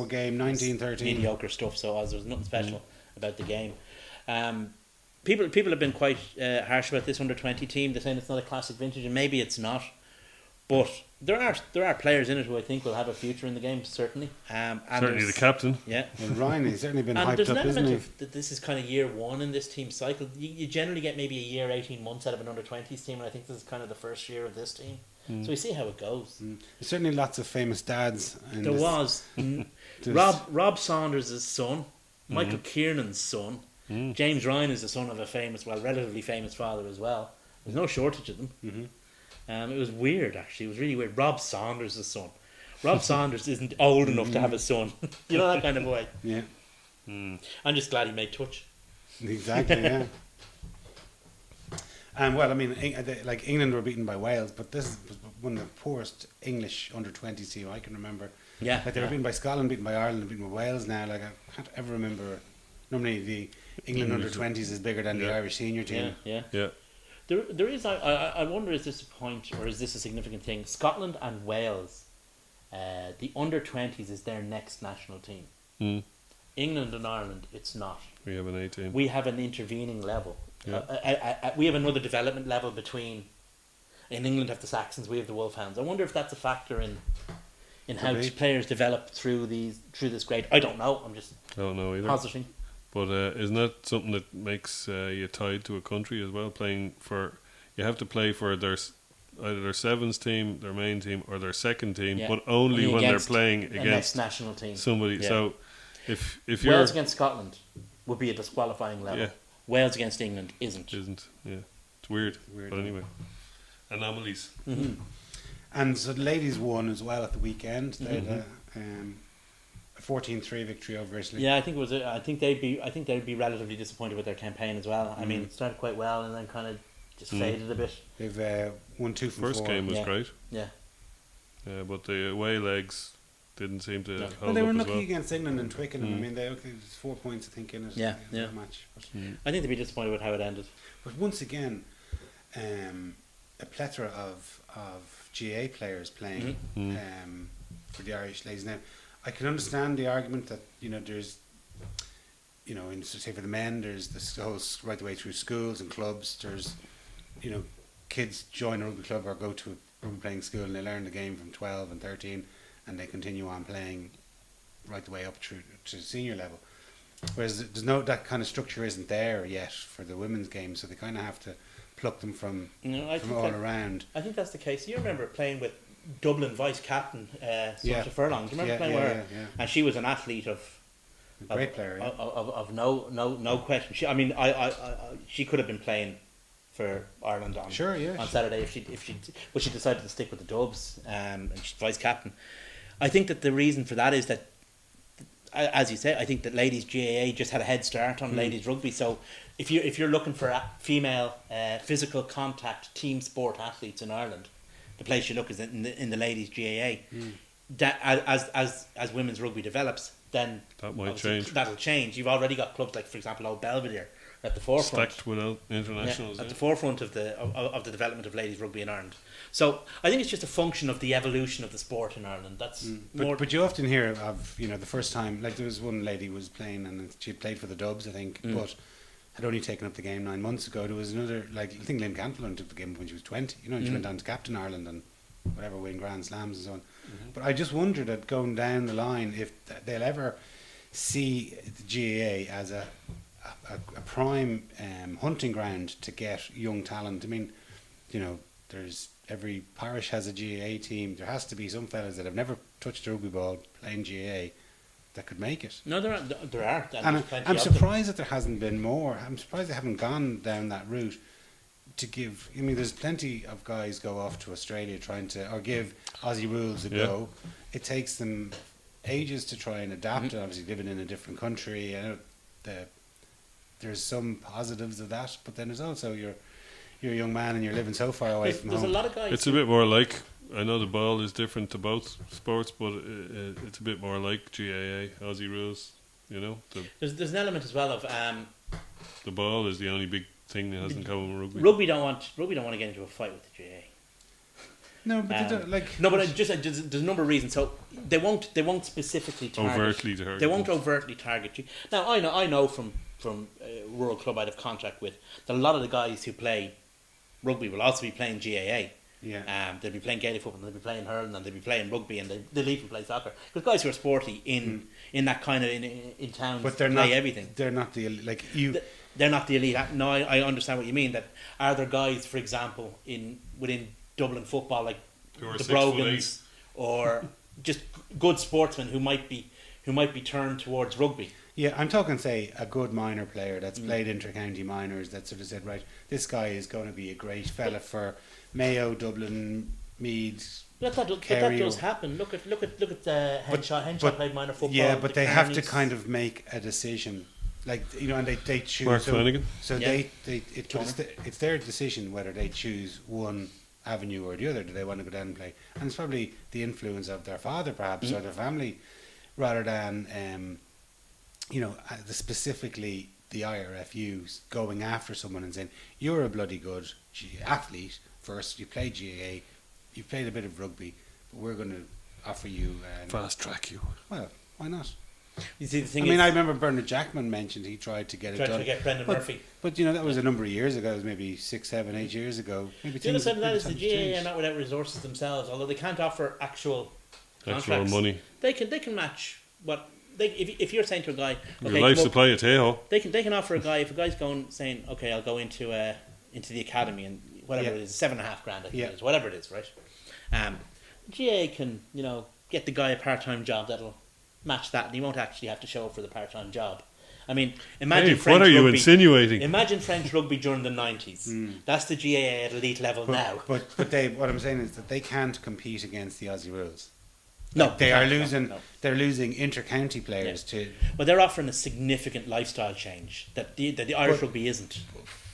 game, 19-13. Mediocre stuff. So there was nothing special about the game. People have been quite harsh about this under-20 team. They're saying it's not a classic vintage, and maybe it's not. But there are players in it who I think will have a future in the game, certainly. And Certainly the there's- captain. Yeah. Well, Ryan, he's certainly been And there's hyped an up, isn't element he? of that this is kind of year one in this team cycle. You generally get maybe a year, 18 months out of an under-20s team, and I think this is kind of the first year of this team. So we see how it goes. There's certainly lots of famous dads. In There this. was There's- Rob Saunders' son, Michael Kiernan's son. James Ryan is the son of a relatively famous father as well. There's no shortage of them. It was weird, actually. It was really weird. Rob Saunders' son. Rob Saunders isn't old enough to have a son. You know, that kind of way. Yeah, I'm just glad he made touch. exactly, yeah. And well, I mean, like England were beaten by Wales, but this was one of the poorest English under-20s team I can remember. Yeah. Like they were beaten by Scotland, beaten by Ireland, beaten by Wales now. Like I can't ever remember. Normally the England under-20s is bigger than the Yeah. Irish senior team. Yeah. Yeah. There is. I wonder, is this a point or is this a significant thing? Scotland and Wales, the under-20s is their next national team. England and Ireland, it's not. We have an 18. We have an intervening level. Yeah. We have another development level between. In England, have the Saxons. We have the Wolfhounds. I wonder if that's a factor in how Could be. players develop through this grade. I don't know. I'm just I don't know either. positing. But isn't that something that makes you tied to a country as well? Playing for, you have to play for either their sevens team, their main team, or their second team, Yeah. but only when they're against playing the next against national team. somebody. Yeah. So if you're Wales against Scotland would be a disqualifying level. Yeah. Wales against England isn't. isn't, it's weird. Weird. But anyway, anomalies. And so the ladies won as well at the weekend. They had a 14-3 victory over Italy. Yeah, I think it was. I think they'd be relatively disappointed with their campaign as well. I mean, it started quite well and then kind of just faded a bit. They've won 2 from 4. First game was Yeah. great, Yeah. but the away legs didn't seem to No. hold Well, they were up as lucky well. against England and Twickenham. I mean, there's 4 points, I think, in it. Yeah, in yeah. that match. But, I think they'd be disappointed with how it ended. but once again, a plethora of GA players playing for the Irish ladies. Now, I can understand the argument that there's, in say for the men, there's this whole right the way through schools and clubs. There's, kids join a rugby club or go to a rugby playing school and they learn the game from 12 and 13, and they continue on playing right the way up through to senior level. Whereas there's that kind of structure isn't there yet for the women's game, so they kind of have to pluck them from I from think all that- around. I think that's the case. You remember playing with Dublin vice captain Saoirse Furlong. Do you remember playing with her? Yeah. And she was an athlete of A great player. Yeah. of no question. She could have been playing for Ireland on Sure, yeah. on Saturday but she decided to stick with the Dubs and she's vice captain. I think that the reason for that is that, as you say, I think that ladies GAA just had a head start on ladies rugby. So if you're looking for female physical contact team sport athletes in Ireland, the place you look is in the ladies GAA. That as women's rugby develops, then That might obviously change. That'll change. You've already got clubs like, for example, Old Belvedere at the forefront. Stacked without internationals. At the forefront of the development of ladies rugby in Ireland. So I think it's just a function of the evolution of the sport in Ireland. That's more. But you often hear of, you know, the first time, like there was one lady who was playing and she had played for the Dubs, I think, but had only taken up the game 9 months ago. There was another, like, I think Lynn Cantillon took the game when she was 20, you know, and she went on to captain Ireland and whatever, win Grand Slams and so on. But I just wonder that going down the line, if they'll ever see the GAA as a prime hunting ground to get young talent. I mean, you know, there's every parish has a GAA team. There has to be some fellas that have never touched a rugby ball playing GAA that could make it. No, there are. And There's plenty I'm of them. surprised that there hasn't been more. I'm surprised they haven't gone down that route to give. I mean, there's plenty of guys go off to Australia trying to, or give Aussie rules a go. It takes them ages to try and adapt. Obviously, living in a different country, I know there's some positives of that, but then there's also you're a young man and you're living so far away from There's home. a lot of guys. It's a bit more like, I know the ball is different to both sports, but it's a bit more like GAA, Aussie rules. You know, There's an element as well of the ball is the only big thing that hasn't come with rugby. rugby don't want to get into a fight with the GAA. No, but they don't, like No, but there's a number of reasons. So they won't specifically target. Overtly target. They won't overtly target you. Now I know from rural club I'd have contact with that a lot of the guys who play rugby will also be playing GAA. Yeah. They'll be playing Gaelic football, and they'll be playing hurling, and they'll be playing rugby, and they'll even play soccer. Because guys who are sporty in that kind of in towns but they're play not everything. They're not the like you. They're not the elite. No, I understand what you mean. That are there guys, for example, within Dublin football like Who are the 6'8". Brogans or just good sportsmen who might be turned towards rugby. Yeah, I'm talking, say, a good minor player that's played inter-county minors that sort of said, right, this guy is going to be a great fella for Mayo, Dublin, Meath. But that Kerry does or- happen. Look at Henshaw. Henshaw but- played minor football. Yeah, but they have to Carneys. kind of make a decision, like, you know, and they choose. Mark so Flanagan. so Yeah. it's their decision whether they choose one avenue or the other. Do they want to go down and play? And it's probably the influence of their father, perhaps, or their family, rather than specifically the IRFUs going after someone and saying, "You're a bloody good athlete. First, you played GAA, you played a bit of rugby, but we're going to offer you." Fast track you. Well, why not? You see, the thing I is, mean, I remember Bernard Jackman mentioned he tried to get it tried done. to get Brendan but, Murphy. But you know, that was a number of years ago. It was maybe 6, 7, 8 years ago. Maybe The other things- side of that maybe is the times GAA changed. are not without resources themselves. Although they can't offer actual Actual contracts, money. They can match what if you're saying to a guy, Your okay, life come up- supply at Tejo. they can offer a guy, if a guy's going saying, okay, I'll go into the academy and whatever Yeah. it is, $7.5 grand, I think Yeah. it is, whatever it is, right? GA can get the guy a part-time job that'll match that, and he won't actually have to show up for the part-time job. I mean, imagine Hey, French what are you rugby. insinuating? Imagine French rugby during the 90s. That's the GAA at elite level now. But what I'm saying is that they can't compete against the Aussie rules. No, They are can't, no, losing. no. They're losing inter-county players to. But they're offering a significant lifestyle change that the Irish But- rugby isn't.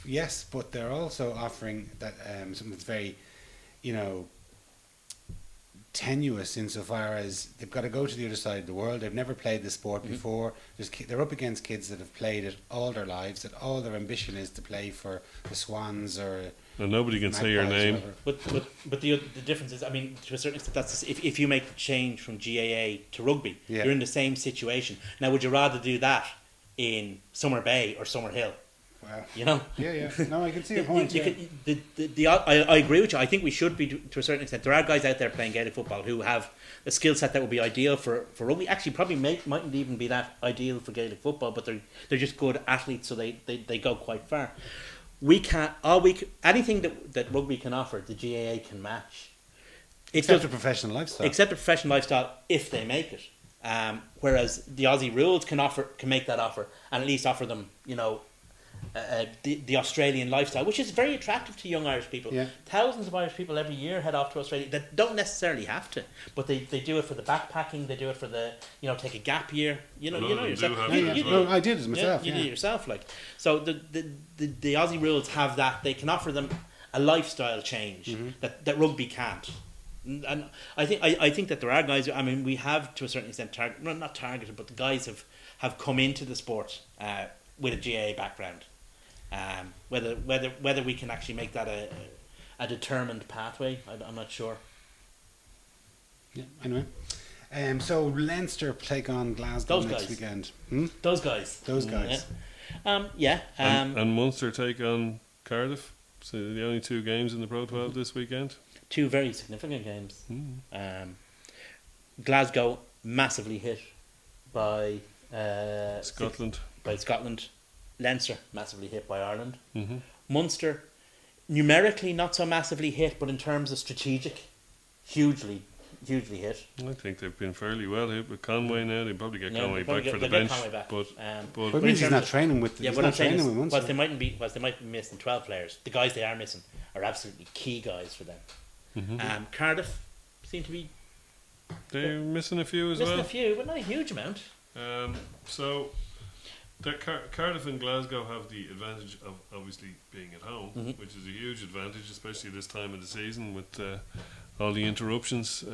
Yes, but they're also offering that something that's very, tenuous insofar as they've got to go to the other side of the world. They've never played the sport before. They're up against kids that have played it all their lives. That all their ambition is to play for the Swans or. And nobody can say your Magpies or name. whatever. But the difference is, I mean, to a certain extent, that's if you make the change from GAA to rugby, Yeah. you're in the same situation. Now, would you rather do that in Summer Bay or Summer Hill? Wow. You know. Yeah. No, I can see your point. You yeah. can, I agree with you. I think we should be to a certain extent. There are guys out there playing Gaelic football who have a skill set that would be ideal for rugby. Actually, probably mightn't even be that ideal for Gaelic football, but they're just good athletes, so they go quite far. Anything that rugby can offer, the GAA can match. Except a professional lifestyle. Except a professional lifestyle, if they make it. Whereas the Aussie rules can make that offer, and at least offer them, the Australian lifestyle, which is very attractive to young Irish people. Yeah. Thousands of Irish people every year head off to Australia that don't necessarily have to, but they do it for the backpacking. They do it for the take a gap year. You know A lot of them yourself. do have You- that you- as well. No, I did it myself. you Yeah. do it yourself. Like so, the Aussie rules have that. They can offer them, a lifestyle change that rugby can't. And I think that there are guys. I mean, we have to a certain extent not targeted, but the guys have come into the sport with a GAA background. Whether we can actually make that a determined pathway, I'm not sure. Yeah. Anyway, so Leinster take on Glasgow Those next guys. weekend. Those guys. Those guys. Yeah. And Munster take on Cardiff. So the only 2 games in the Pro 12 this weekend. 2 very significant games. Glasgow massively hit by Scotland. Scotland. Leinster massively hit by Ireland. Mm-hmm. Munster numerically not so massively hit, but in terms of strategic, hugely hit. I think they've been fairly well hit with Conway now. They probably get Yeah, Conway they'll back get- for the they'll get bench. Conway back. But But in it means he's terms not of- training with. Yeah, he's what not I'm saying training is, with Munster. whilst they might be missing 12 players, the guys they are missing are absolutely key guys for them. Mm-hmm. Cardiff seem to be they're missing a few as missing well. a few, but not a huge amount. So Cardiff and Glasgow have the advantage of obviously being at home, which is a huge advantage, especially this time of the season with all the interruptions.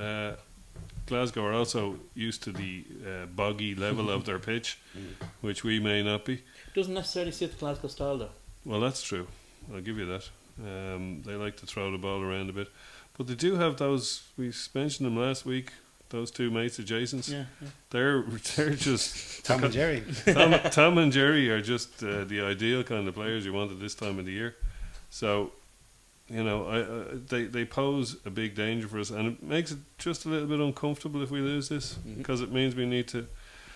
Glasgow are also used to the boggy level of their pitch, which we may not be. Doesn't necessarily suit the Glasgow style though. Well, that's true. I'll give you that. They like to throw the ball around a bit. But they do have those, we mentioned them last week, those 2 mates adjacents. Yeah. They're just... Tom and Jerry. Tom and Jerry are just the ideal kind of players you want at this time of the year. So, you know, they pose a big danger for us, and it makes it just a little bit uncomfortable if we lose this, because it means we need to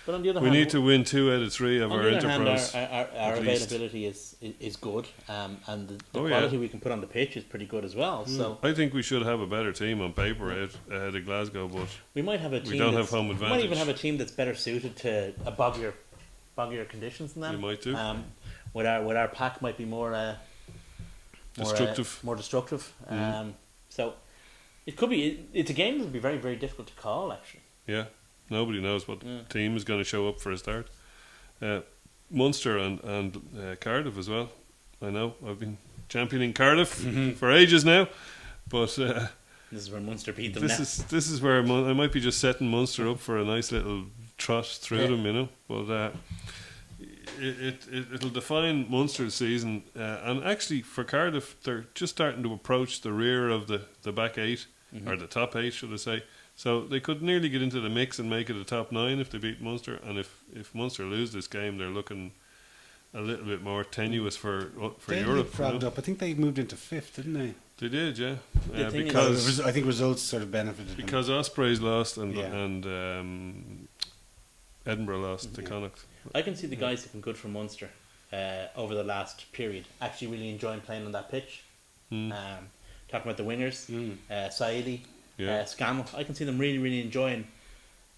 But on the other hand, to win 2 out of 3 of on our the other hand, Interpros. our at least. availability is good, and the Oh, yeah. quality we can put on the pitch is pretty good as well. So I think we should have a better team on paper ahead of Glasgow, but we might have a team. we don't have that's- home We might advantage. even have a team that's better suited to a boggier conditions than them. We might do. With our pack might be more Destructive. more destructive. So it could be. It's a game that would be very, very difficult to call. Actually, Yeah, nobody knows what team is going to show up for a start. Munster and Cardiff as well. I know I've been championing Cardiff for ages now, but this is where Munster beat them. this is where I might be just setting Munster up for a nice little trot through them, you know. But it'll define Munster's season, and actually for Cardiff, they're just starting to approach the rear of the back 8 or the top 8, should I say. So they could nearly get into the mix and make it a top 9 if they beat Munster. And if Munster lose this game, they're looking a little bit more tenuous for They Europe. You leapfrogged know? up. I think they moved into 5th, didn't they? They did, yeah. The thing is- Because I think results sort of benefited them. because Ospreys lost and Yeah. Edinburgh lost to Yeah. Connacht. I can see the guys who've been good for Munster over the last period actually really enjoying playing on that pitch. Talking about the wingers, Saidi, Yeah. Scammell, I can see them really, really enjoying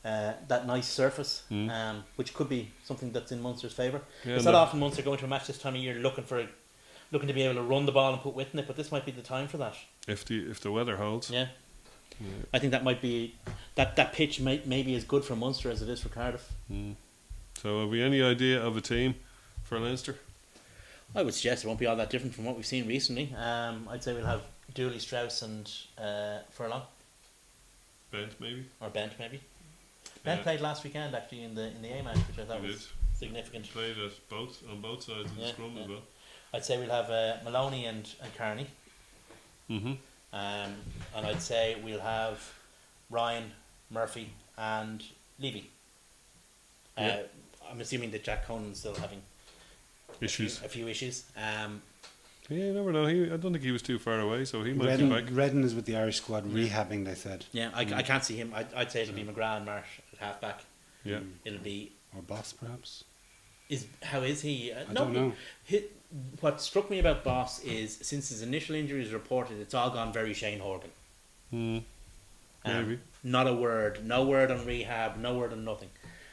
that nice surface, which could be something that's in Munster's favour. Yeah, It's not often Munster go into a match this time of year looking to be able to run the ball and put width in it, but this might be the time for that. If the weather holds. Yeah. I think that might be that pitch may be as good for Munster as it is for Cardiff. So have we any idea of a team for Leinster? I would suggest it won't be all that different from what we've seen recently. I'd say we'll have Dooley, Strauss, and Furlong Bent maybe? or Bent maybe. Bent played last weekend actually in the A match, which I thought He was did. significant. Played on both sides of the Yeah, scrum as yeah. well. I'd say we'll have Maloney and Carney, Mm-hmm. and I'd say we'll have Ryan, Murphy, and Levy. Yeah. I'm assuming that Jack Conan's still having Issues. a few issues. Yeah, you never know. I don't think he was too far away, so he might be back. Redden is with the Irish squad rehabbing, they said. Yeah, I can't see him. I'd say it'll be McGrath and Marsh at halfback. Yeah. It'll be Or Boss, perhaps. how is he? I don't know. What struck me about Boss is since his initial injury was reported, it's all gone very Shane Horgan. Maybe. Not a word, no word on rehab, no word on nothing,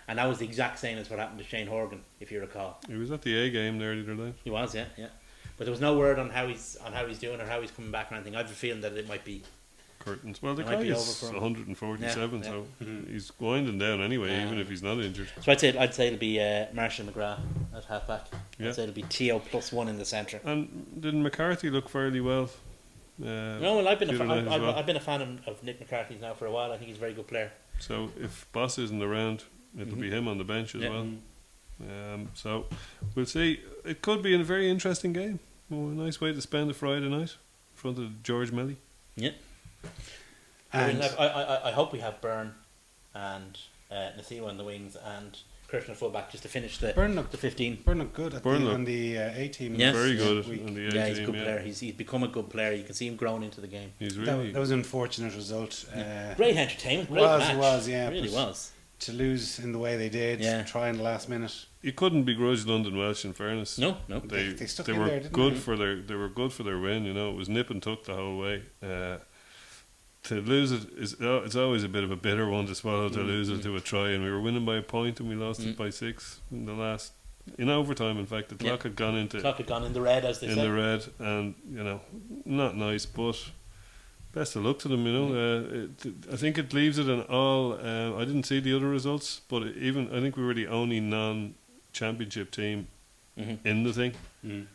and that was the exact same as what happened to Shane Horgan, if you recall. He was at the A game there the other night. He was, yeah. But there was no word on how he's doing or how he's coming back or anything. I have a feeling that it might be. Curtains. Well, the It might guy be is over for him. 147, Yeah, so he's winding down anyway, Yeah. even if he's not injured. So I'd say it'll be Marsh and McGrath at halfback. Yeah. I'd say it'll be Teo +1 in the centre. And didn't McCarthy look fairly well No, well, I've been the other night as well. I've been a fan of Nick McCarthy now for a while. I think he's a very good player. So if Boss isn't around, it'll be him on the bench as Yeah. well. So we'll see. It could be a very interesting game. Oh, a nice way to spend a Friday night in front of George Melly. Yeah. And I hope we have Byrne and Nasiwa on the wings and Kirshner fullback just to finish the Byrne looked 15. Byrne looked good on the A team. Yes. Very Yeah. good Week. on the Yeah, he's a A good team. player. He's become a good player. You can see him growing into the game. He's That, really. that was an unfortunate result. Great entertainment. Great was, match. it was, yeah, It really but- was. To lose in the way they did, Yeah. try in the last minute. You couldn't begrudge London Welsh. In fairness, No. They stuck they in were there, didn't good they? for their. They were good for their win. You know, it was nip and tuck the whole way. To lose it is it's always a bit of a bitter one to swallow. To lose it to a try, and we were winning by a point, and we lost it by 6 in the last. In overtime, in fact, the clock had gone into Clock had gone in the red, as they in say. the red, and you know, not nice, but best of luck to them. You know, I think it leaves it an all. I didn't see the other results, but even I think we were the only non-championship team in the thing.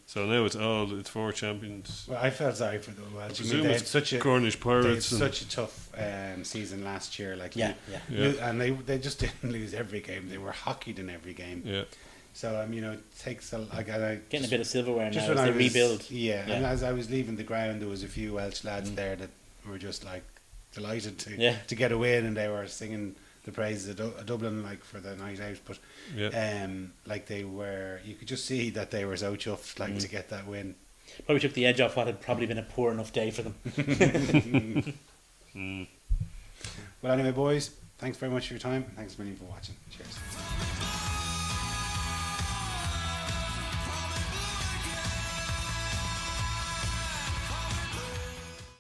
So now it's 4 champions. Well, I felt sorry for the Welsh. I presume mean, they it's had such a Cornish they had Pirates. such a tough season last year. Like Yeah. and they just didn't lose every game. They were hockeyed in every game. Yeah, So you know, it takes I Getting a bit of silverware just now when as I they was, rebuild. Yeah, Yeah. and as I was leaving the ground, there was a few Welsh lads there that were just like delighted Yeah. to get a win, and they were singing the praises of Dublin like for the night out. But yeah. like they were, you could just see that they were so chuffed like to get that win. Probably took the edge off what had probably been a poor enough day for them. Well, anyway, boys, thanks very much for your time. Thanks a million for watching. Cheers.